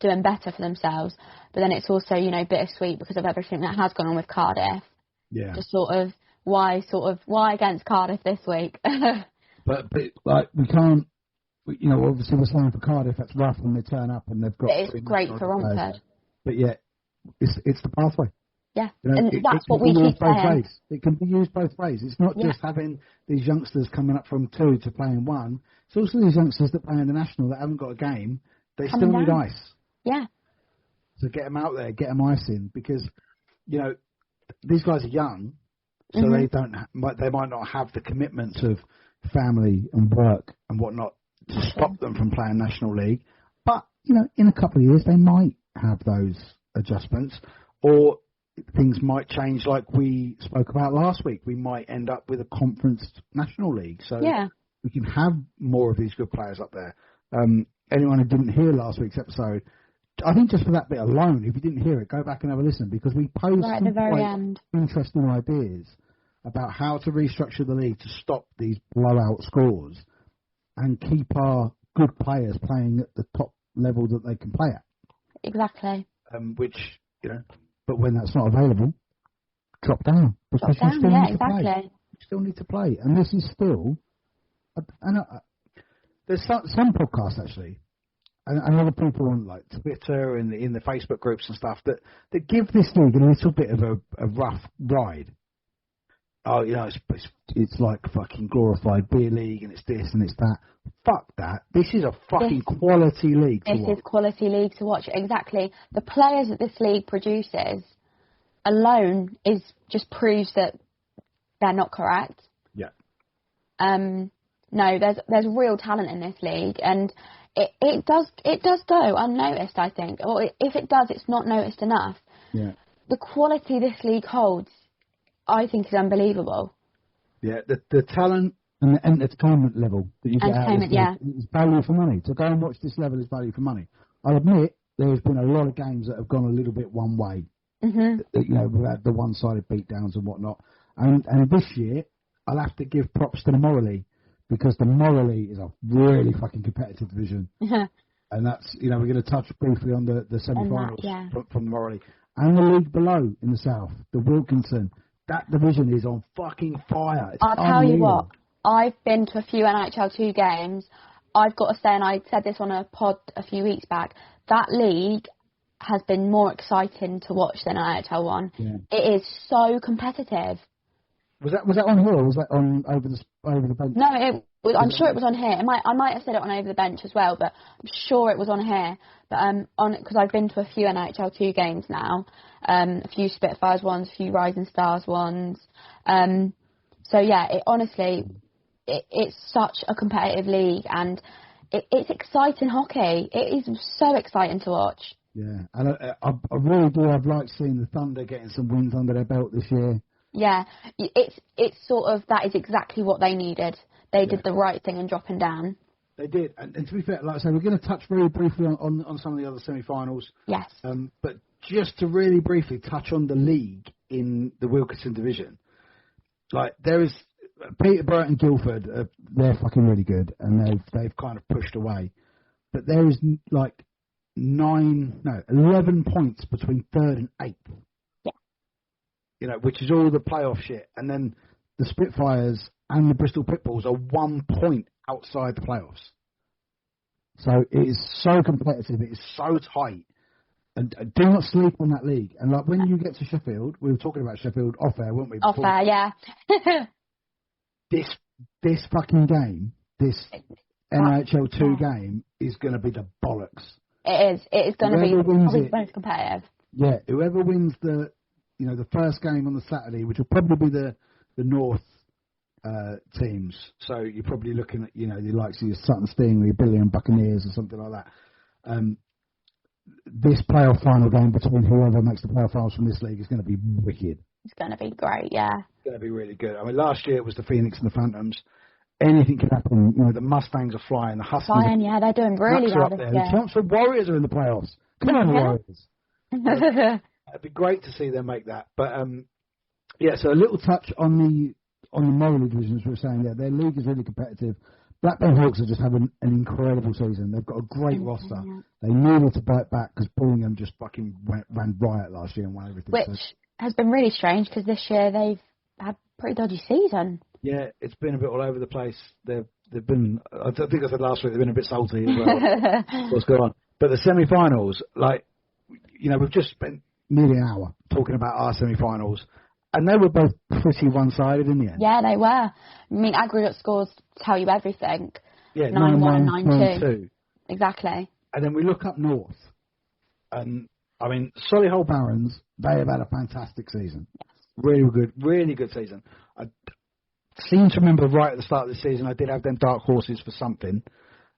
doing better for themselves. But then it's also, bittersweet because of everything that has gone on with Cardiff. Yeah. Just why against Cardiff this week? but like, we can't, obviously we're saying for Cardiff, that's rough when they turn up and they've got... It's great for Romford. But yeah, it's the pathway. Yeah, and that's what we keep saying. It can be used both ways. It's not just having these youngsters coming up from 2 to playing 1. It's also these youngsters that play in the National that haven't got a game. They still need ice. Yeah. So get them out there, get them ice in, because, these guys are young, so they might not have the commitment of family and work and whatnot to stop them from playing National League. But, in a couple of years, they might have those adjustments, or things might change like we spoke about last week. We might end up with a conference National League. So we can have more of these good players up there. Anyone who didn't hear last week's episode, I think just for that bit alone, if you didn't hear it, go back and have a listen, because we posed some quite interesting ideas about how to restructure the league to stop these blowout scores and keep our good players playing at the top level that they can play at. Exactly. Which, but when that's not available, drop down. Because you still need to play. You still need to play. And this is still... there's some podcasts, actually, and other people on like Twitter and in the Facebook groups and stuff that give this league a little bit of a rough ride. Oh, it's like fucking glorified beer league and it's this and it's that. Fuck that. This is a fucking quality league to watch. This is quality league to watch, exactly. The players that this league produces alone just proves that they're not correct. Yeah. No, there's real talent in this league, and it does go unnoticed, I think. Or if it does, it's not noticed enough. Yeah. The quality this league holds I think is unbelievable. Yeah, the talent and the entertainment level that you get out of this is value for money. To go and watch this level is value for money. I'll admit there's been a lot of games that have gone a little bit one way. Mm-hmm. You know, we've had the one-sided beatdowns and whatnot. And this year, I'll have to give props to the Moralee, because the Moralee is a really fucking competitive division. And that's, you know, we're going to touch briefly on the semi-finals from the Moralee. And the league below in the south, the Wilkinson. That division is on fucking fire. I'll tell you what, I've been to a few NHL 2 games. I've got to say, and I said this on a pod a few weeks back, that league has been more exciting to watch than NHL 1. Yeah. It is so competitive. Was that on here, or was that on over the bench? No, I'm sure it was on here. I might have said it on over the bench as well, but I'm sure it was on here. But because I've been to a few NHL 2 games now, a few Spitfires ones, a few Rising Stars ones. So yeah, it's such a competitive league, and it's exciting hockey. It is so exciting to watch. Yeah, and I really do. I've liked seeing the Thunder getting some wins under their belt this year. Yeah, it's sort of, that is exactly what they needed. They did the right thing in dropping down. They did, and to be fair, like I say, we're going to touch very briefly on some of the other semi-finals. Yes. But just to really briefly touch on the league in the Wilkinson division, like there is Peterborough and Guildford, they're fucking really good, and they've kind of pushed away. But there is like 11 points between 3rd and 8th. You know, which is all the playoff shit. And then the Spitfires and the Bristol Pitbulls are 1 point outside the playoffs. So it is so competitive. It is so tight. And do not sleep on that league. And like when you get to Sheffield, we were talking about Sheffield off air, weren't we? Off air, yeah. This fucking game, this NHL 2 game is going to be the bollocks. It is. It is going to be probably the most competitive. Yeah, whoever wins the first game on the Saturday, which will probably be the North teams. So you're probably looking at, the likes of your Sutton Sting, your Billion Buccaneers or something like that. This playoff final game between whoever makes the playoff finals from this league is going to be wicked. It's going to be great, yeah. It's going to be really good. I mean, last year it was the Phoenix and the Phantoms. Anything can happen. The Mustangs are flying. The Huskies they're doing really well this year. The Chelmsford Warriors are in the playoffs. Come on, Warriors. It'd be great to see them make that. But, so a little touch on the Moralee division, as we were saying there. Their league is really competitive. Blackburn Hawks are just having an incredible season. They've got a great roster. Yeah. They needed to bite back because Bullingham just fucking ran riot last year and won everything. Which has been really strange because this year they've had a pretty dodgy season. Yeah, it's been a bit all over the place. They've been, I think I said last week, they've been a bit salty as well. What's going on? But the semi-finals, we've just spent nearly an hour talking about our semi-finals, and they were both pretty one-sided in the end. Yeah, they were. I mean, aggregate scores tell you everything. Yeah, 9-1 and 9-2. Exactly. And then we look up north, and I mean, Solihull Barons, they have had a fantastic season. Yes. Really good season. I seem to remember right at the start of the season, I did have them dark horses for something.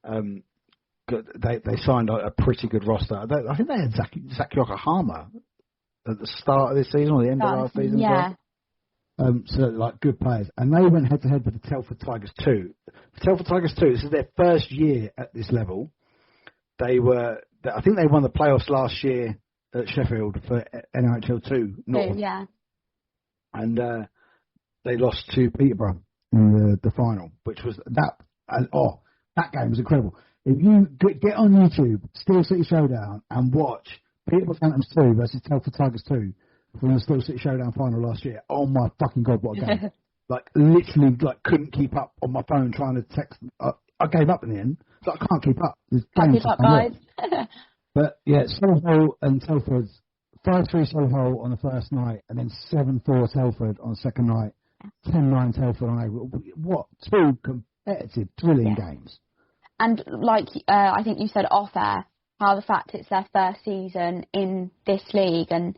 They signed a pretty good roster. I think they had Zach Yokohama at the start of this season or the end of last season. Yeah. So good players. And they went head to head with the Telford Tigers 2. The Telford Tigers 2, this is their first year at this level. I think they won the playoffs last year at Sheffield for NHL 2 North. Yeah. And they lost to Peterborough in the final, which was that game was incredible. If you get on YouTube, Steel City Showdown, and watch Peterborough Phantoms 2 versus Telford Tigers 2 from the Steel City Showdown final last year, oh my fucking God, what a game. Literally, couldn't keep up on my phone trying to text. I gave up in the end, so I can't keep up. Can't keep up, guys. But yeah, Solihull and Telford, 5-3 Solihull on the first night, and then 7-4 Telford on the second night, 10-9 Telford on April. What? Two competitive, thrilling games. And I think you said off air, how the fact it's their first season in this league and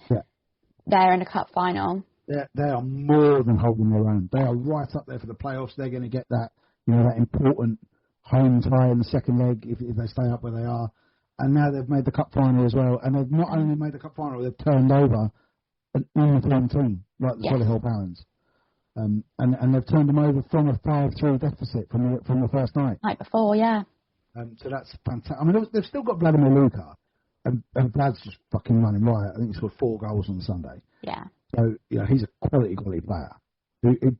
they're in a cup final. They are more than holding their own. They are right up there for the playoffs. They're going to get that, that important home tie in the second leg if they stay up where they are. And now they've made the cup final as well. And they've not only made the cup final, they've turned over an uniform team, like the Solihull Barons. And they've turned them over from a 5-3 deficit from the first night. Night before, yeah. So that's fantastic. I mean, they've still got Vladimir Luka, and Vlad's just fucking running riot. I think he scored 4 goals on Sunday. Yeah. So, he's a quality player. He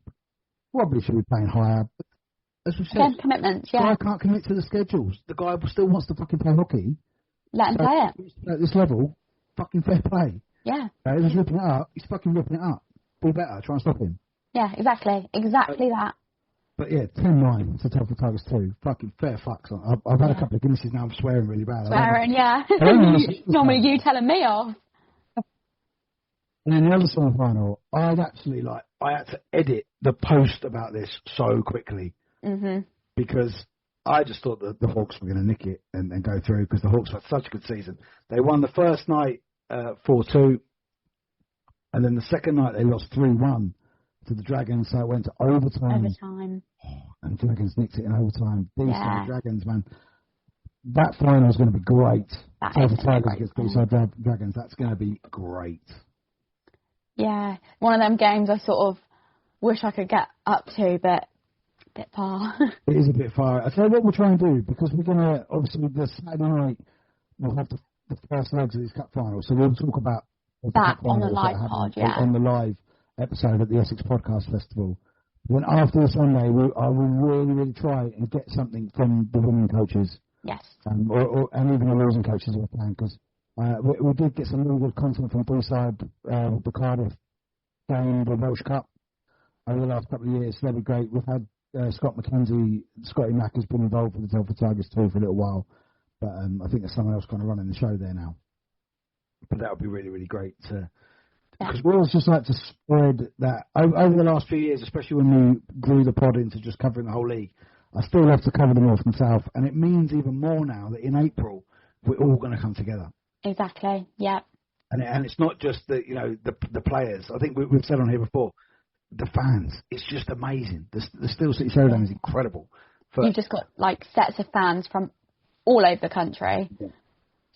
probably should be playing higher. As we said, commitments, the guy can't commit to the schedules. The guy still wants to fucking play hockey. Let him play it. At this level, fucking fair play. Yeah. If he's ripping it up, he's fucking ripping it up. Be better, try and stop him. Yeah, exactly that. But yeah, 10-9 to Telford Tigers 2. Fucking fair fucks. I've had a couple of Guinnesses now, I'm swearing really bad. Swearing, yeah. Normally you telling me off. And then the other semi-final, I had to edit the post about this so quickly. Mm-hmm. Because I just thought that the Hawks were going to nick it and go through, because the Hawks had such a good season. They won the first night 4-2, and then the second night they lost 3-1 to the Dragons, so it went to overtime. And the Dragons nicked it in overtime. These Dragons, man. That final is going to be great. Telford Tigers against Deeside Dragons, that's going to be great. Yeah, one of them games I sort of wish I could get up to, but a bit far. It is a bit far. I'll tell you what we'll try and do, because we're going to, obviously, the Saturday night, we'll have the first legs of this cup final, so we'll talk about that on the live pod, on the live episode at the Essex Podcast Festival. Then after the Sunday, I will really, really try and get something from the winning coaches. Yes. And even the losing coaches who are playing, because we did get some really good content from Deeside, the Cardiff game, the Welsh Cup, over the last couple of years. So that'd be great. We've had Scotty Mack has been involved with the Telford Tigers too for a little while, but I think there's someone else kind of running the show there now. But that would be really, really great to. Because we always just like to spread that over the last few years, especially when we grew the pod into just covering the whole league. I still love to cover the North and South, and it means even more now that in April we're all going to come together. Exactly. Yeah. And it's not just the the players. I think we've said on here before, the fans. It's just amazing. The Steel City Showdown is incredible. You've just got like sets of fans from all over the country. Yeah.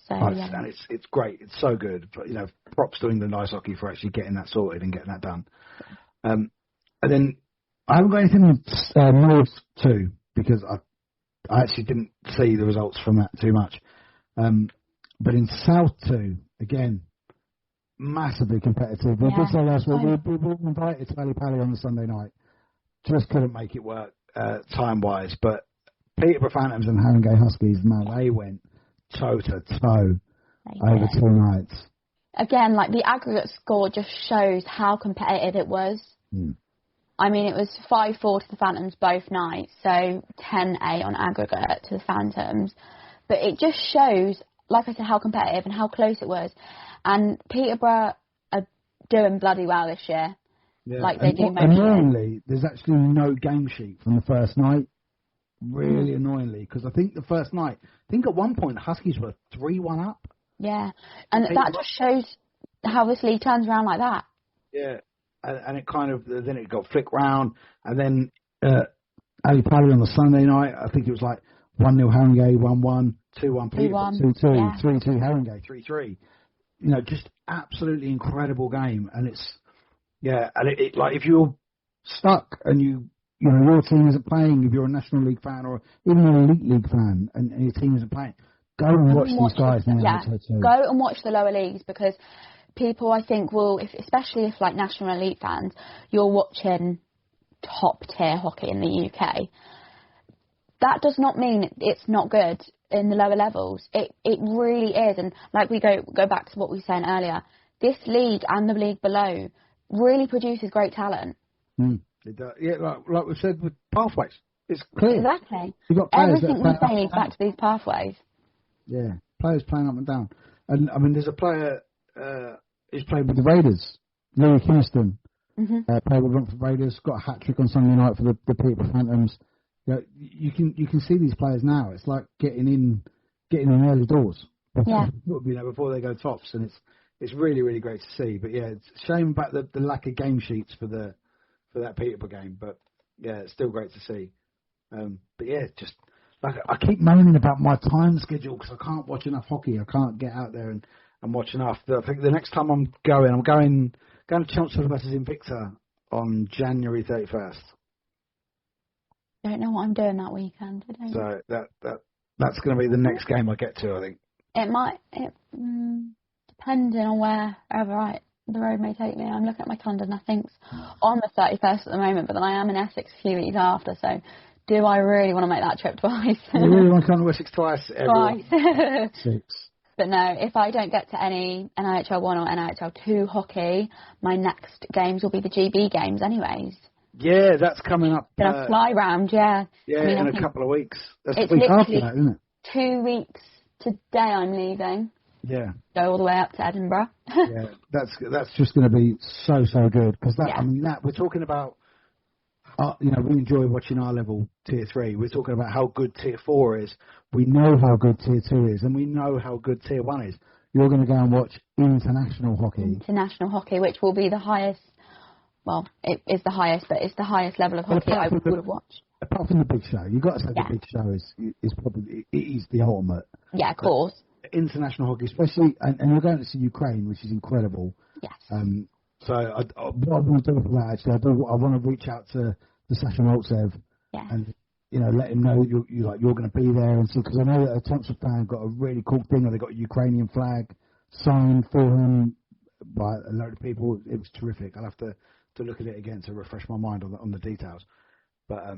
So, and it's great. It's so good. But, props to England Ice Hockey for actually getting that sorted and getting that done. And then I haven't got anything on North 2, because I actually didn't see the results from that too much. But in South 2, again, massively competitive. We did say last week, we were invited to Ali Pally on the Sunday night. Just couldn't make it work time-wise. But Peterborough Phantoms and Haringey Huskies, man, they went toe-to-toe over 2 nights. Again, like the aggregate score just shows how competitive it was. I mean, it was 5-4 to the Phantoms both nights, so 10-8 on aggregate to the Phantoms. But it just shows, like I said, how competitive and how close it was. And Peterborough are doing bloody well this year. Yeah. Like they do most annoyingly, there's actually no game sheet from the first night. Really annoyingly, because I think the first night, at one point Huskies were 3-1 up. Yeah, and that just shows how this league turns around like that. Yeah, and it kind of, then it got flicked round, and then Ali Pally on the Sunday night, I think it was like 1-0 Haringey, 1-1, 2-1 Peterborough, 2-2, 3-2 Haringey, 3-3. Just absolutely incredible game, and it's, and it like if you're stuck and your team isn't playing, if you're a National League fan or even an Elite League fan and your team isn't playing, go and watch these guys now. Go and watch the lower leagues, because people, I think, will, especially if like National Elite fans, you're watching top tier hockey in the UK. That does not mean it's not good in the lower levels. It really is. And like we go back to what we were saying earlier, this league and the league below really produces great talent. It does. Yeah, like we said with pathways, it's clear. Exactly. You've got players everything we say leads back to these pathways. Yeah, players playing up and down. And I mean, there's a player who's played with the Raiders, Louis Kingston. Played with Romford Raiders, got a hat trick on Sunday night for the Peterborough Phantoms. You can see these players now. It's like getting in early doors. Before they go tops, and it's really, really great to see. But it's a shame about the lack of game sheets for that Peterborough game. But it's still great to see. Just like I keep moaning about my time schedule because I can't watch enough hockey. I can't get out there and watch enough. I think the next time I'm going to Chelmsford versus Invicta on January 31st. Don't know what I'm doing that weekend. I don't. So that's going to be the next game I get to, I think. It might, depending on wherever the road may take me. I'm looking at my calendar and I think it's on the 31st at the moment, but then I am in Essex a few weeks after, so do I really want to make that trip twice? You really want to come to Essex twice? Twice. 6. But no, if I don't get to any NHL 1 or NHL 2 hockey, my next games will be the GB games anyways. Yeah, that's coming up. Gonna fly round, yeah. Yeah, I mean, in a couple of weeks. That's it's the week after literally that, isn't it? 2 weeks today I'm leaving. Yeah. Go all the way up to Edinburgh. Yeah, that's just going to be so good because Yeah. I mean that we're talking about. We enjoy watching our level tier 3. We're talking about how good tier 4 is. We know how good tier 2 is, and we know how good tier 1 is. You're going to go and watch international hockey. International hockey, which will be the highest. Well, it is the highest, but it's the highest level of hockey I would have watched. Apart from the big show, you've got to say the big show is probably it is the ultimate. Yeah, of course. International hockey, especially, and you're going to see Ukraine, which is incredible. Yes. So what I want to do for that, actually, I want to reach out to Sasha Maltsev and let him know you're going to be there, and so because I know that a Thompson fan got a really cool thing where they got a Ukrainian flag signed for him by a load of people. It was terrific. I'll have to look at it again to refresh my mind on the details. But I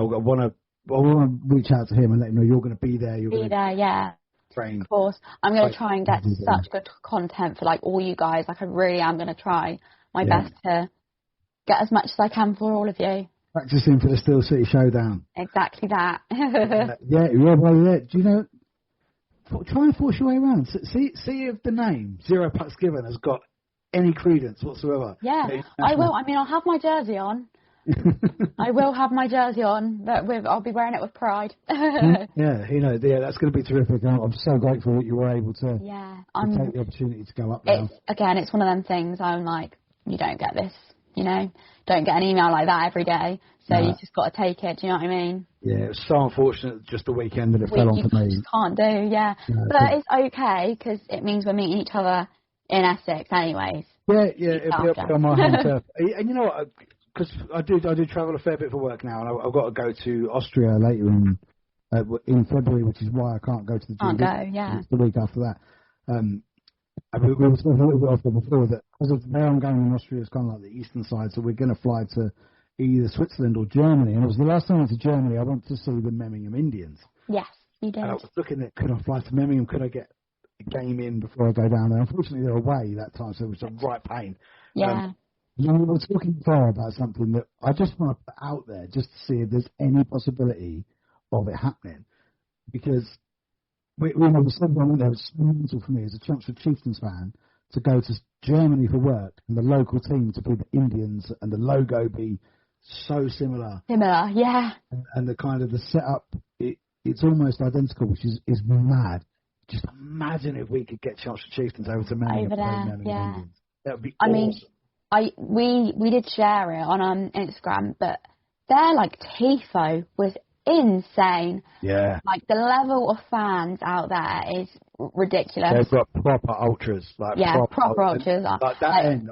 want to reach out to him and let him know you're going to be there. You're going to be there, yeah. Train. Of course, I'm going to try and get such good content for all you guys. I really am going to try my best to get as much as I can for all of you. Practicing for the Steel City Showdown. Exactly that. Yeah. Do you know? Try and force your way around. See if the name Zero Pucks Given has got any credence whatsoever. Yeah, I will. I mean, I'll have my jersey on. I will have my jersey on, but I'll be wearing it with pride. Yeah, that's going to be terrific. I'm so grateful that you were able to take the opportunity to go up now. It's one of them things. I'm like, you don't get this, don't get an email like that every day, so you just got to take it. Do you know what I mean? Yeah, it was so unfortunate just the weekend that it fell onto me. You can't do, but it's okay because it means we're meeting each other in Essex, anyways. Yeah, it'll be up on my home turf. And you know what? Because I do travel a fair bit for work now, and I've got to go to Austria later in February, which is why I can't go to the GB. Can't go, yeah. It's the week after that. We were talking a little bit off before that because of where I'm going in Austria is kind of like the eastern side, so we're going to fly to either Switzerland or Germany. And it was the last time I went to Germany, I went to see the Memmingen Indians. Yes, you did. And I was looking at, could I fly to Memmingen? Could I get a game in before I go down there? Unfortunately, they're away that time, so it was a right pain. Yeah. We were talking before about something that I just want to put out there just to see if there's any possibility of it happening. Because we know something there was so mental for me as a Chelmsford Chieftains fan to go to Germany for work and the local team to be the Indians and the logo be so similar. Similar, yeah. And the kind of the setup, it's almost identical, which is mad. Just imagine if we could get Chelmsford Chieftains over to Memmingen. Over there, yeah. Indians. That would be awesome. mean, we did share it on Instagram, but their tifo was insane. Yeah. The level of fans out there is ridiculous. They've got proper ultras. Proper ultras. That end,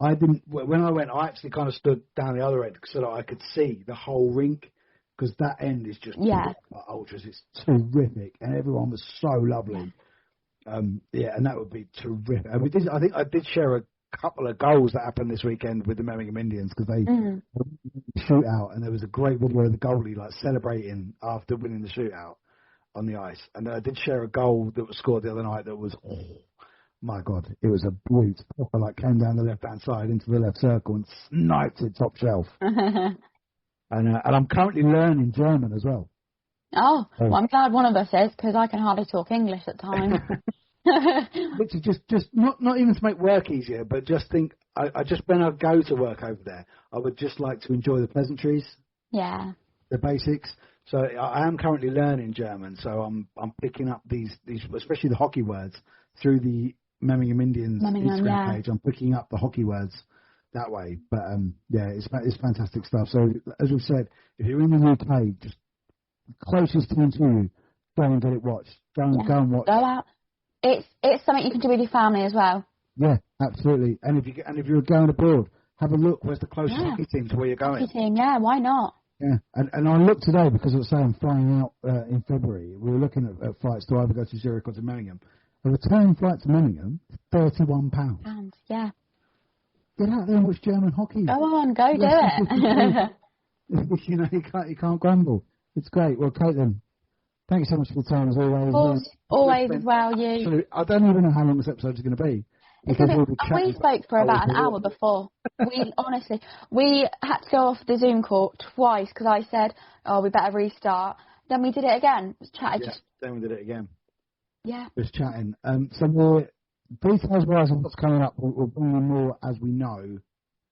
I didn't. When I went, I actually kind of stood down the other end so that I could see the whole rink, because that end is just proper ultras. It's terrific, and everyone was so lovely. And that would be terrific. And I think I did share a couple of goals that happened this weekend with the Memmingen Indians, because they shootout, and there was a great video of the goalie celebrating after winning the shootout on the ice. And I did share a goal that was scored the other night that was, oh my God, it was a brute. Proper came down the left hand side into the left circle and sniped it top shelf. And I'm currently learning German as well. Oh, well, I'm glad one of us is, because I can hardly talk English at times. Which is just not even to make work easier, but just think, I just, when I go to work over there, I would just like to enjoy the pleasantries. Yeah. The basics. So I am currently learning German, so I'm picking up these especially the hockey words through the Memmingen Indians Instagram page. I'm picking up the hockey words that way. But it's fantastic stuff. So as we've said, if you're in the UK, just closest team to you, go and get it watched. Go and watch. Go out. it's something you can do with your family as well. Yeah, absolutely. And if you're going abroad, have a look. Where's the closest hockey team to where you're going? Hockey team, yeah. Why not? Yeah, and I looked today because I was saying I'm flying out in February. We were looking at flights to either go to Zurich or to Memmingen. A return flight to Memmingen, £31. Pounds, yeah. Get out there and watch German hockey. Go on, go do it. You know, you can't grumble. It's great. Well, Caitlin, thank you so much for the time as always. Always as well, you. So, I don't even know how long this episode is going to be. We spoke for about an hour before. We had to go off the Zoom call twice because I said, we better restart. Then we did it again. Then we did it again. Yeah. Just chatting. So we're details-wise of what's coming up, we'll bring you more as we know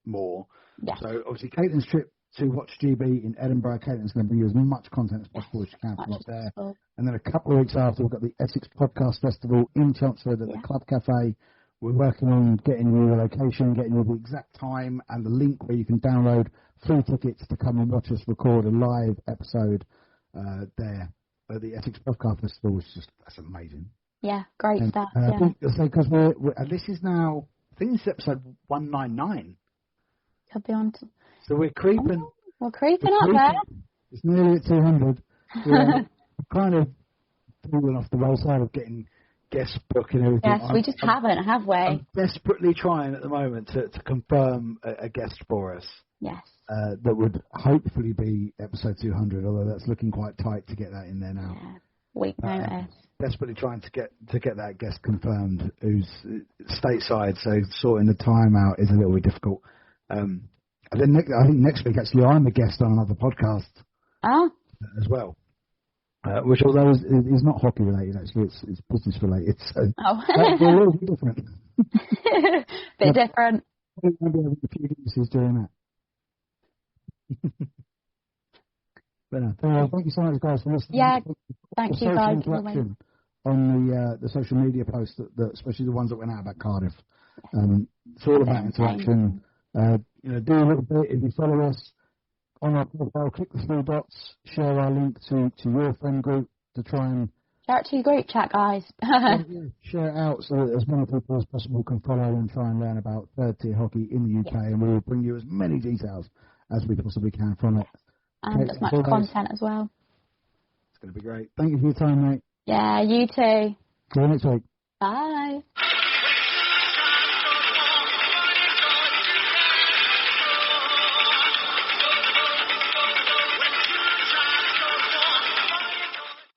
more. Yes. So obviously Caitlin's trip to watch GB in Edinburgh, Caitlin's going to bring you as much content as possible as she can from up there. Possible. And then a couple of weeks after, we've got the Essex Podcast Festival in Chelmsford at the Club Cafe. We're working on getting you a location, getting you the exact time and the link where you can download free tickets to come and watch us record a live episode there at the Essex Podcast Festival, which is that's amazing. Yeah, great stuff. I think because we're this is now, I think this is episode 199. Could be on. So we're creeping. We're creeping up there. It's nearly at 200. We're kind of falling off the wayside of getting guest book and everything. Yes, we just haven't, have we? I'm desperately trying at the moment to confirm a guest for us. Yes. That would hopefully be episode 200, although that's looking quite tight to get that in there now. Yeah. Week notice. Desperately trying to get that guest confirmed who's stateside, so sorting the time out is a little bit difficult. And then I think next week actually I'm a guest on another podcast as well. Which, although is not hockey related, actually, it's business related. So that's a little bit different. Bit different. Maybe having a few differences doing that. But no, thank you so much, guys, for listening. Yeah, thank you, guys. Interaction on the social media posts, that especially the ones that went out about Cardiff. It's all about interaction. Do a little bit if you follow us. On our profile, click the three dots, share our link to your friend group to try and... Share it to your group chat, guys. Share it out so that as many people as possible can follow and try and learn about third-tier hockey in the UK, and we will bring you as many details as we possibly can from it. And as much content as well. It's going to be great. Thank you for your time, mate. Yeah, you too. See you next week. Bye.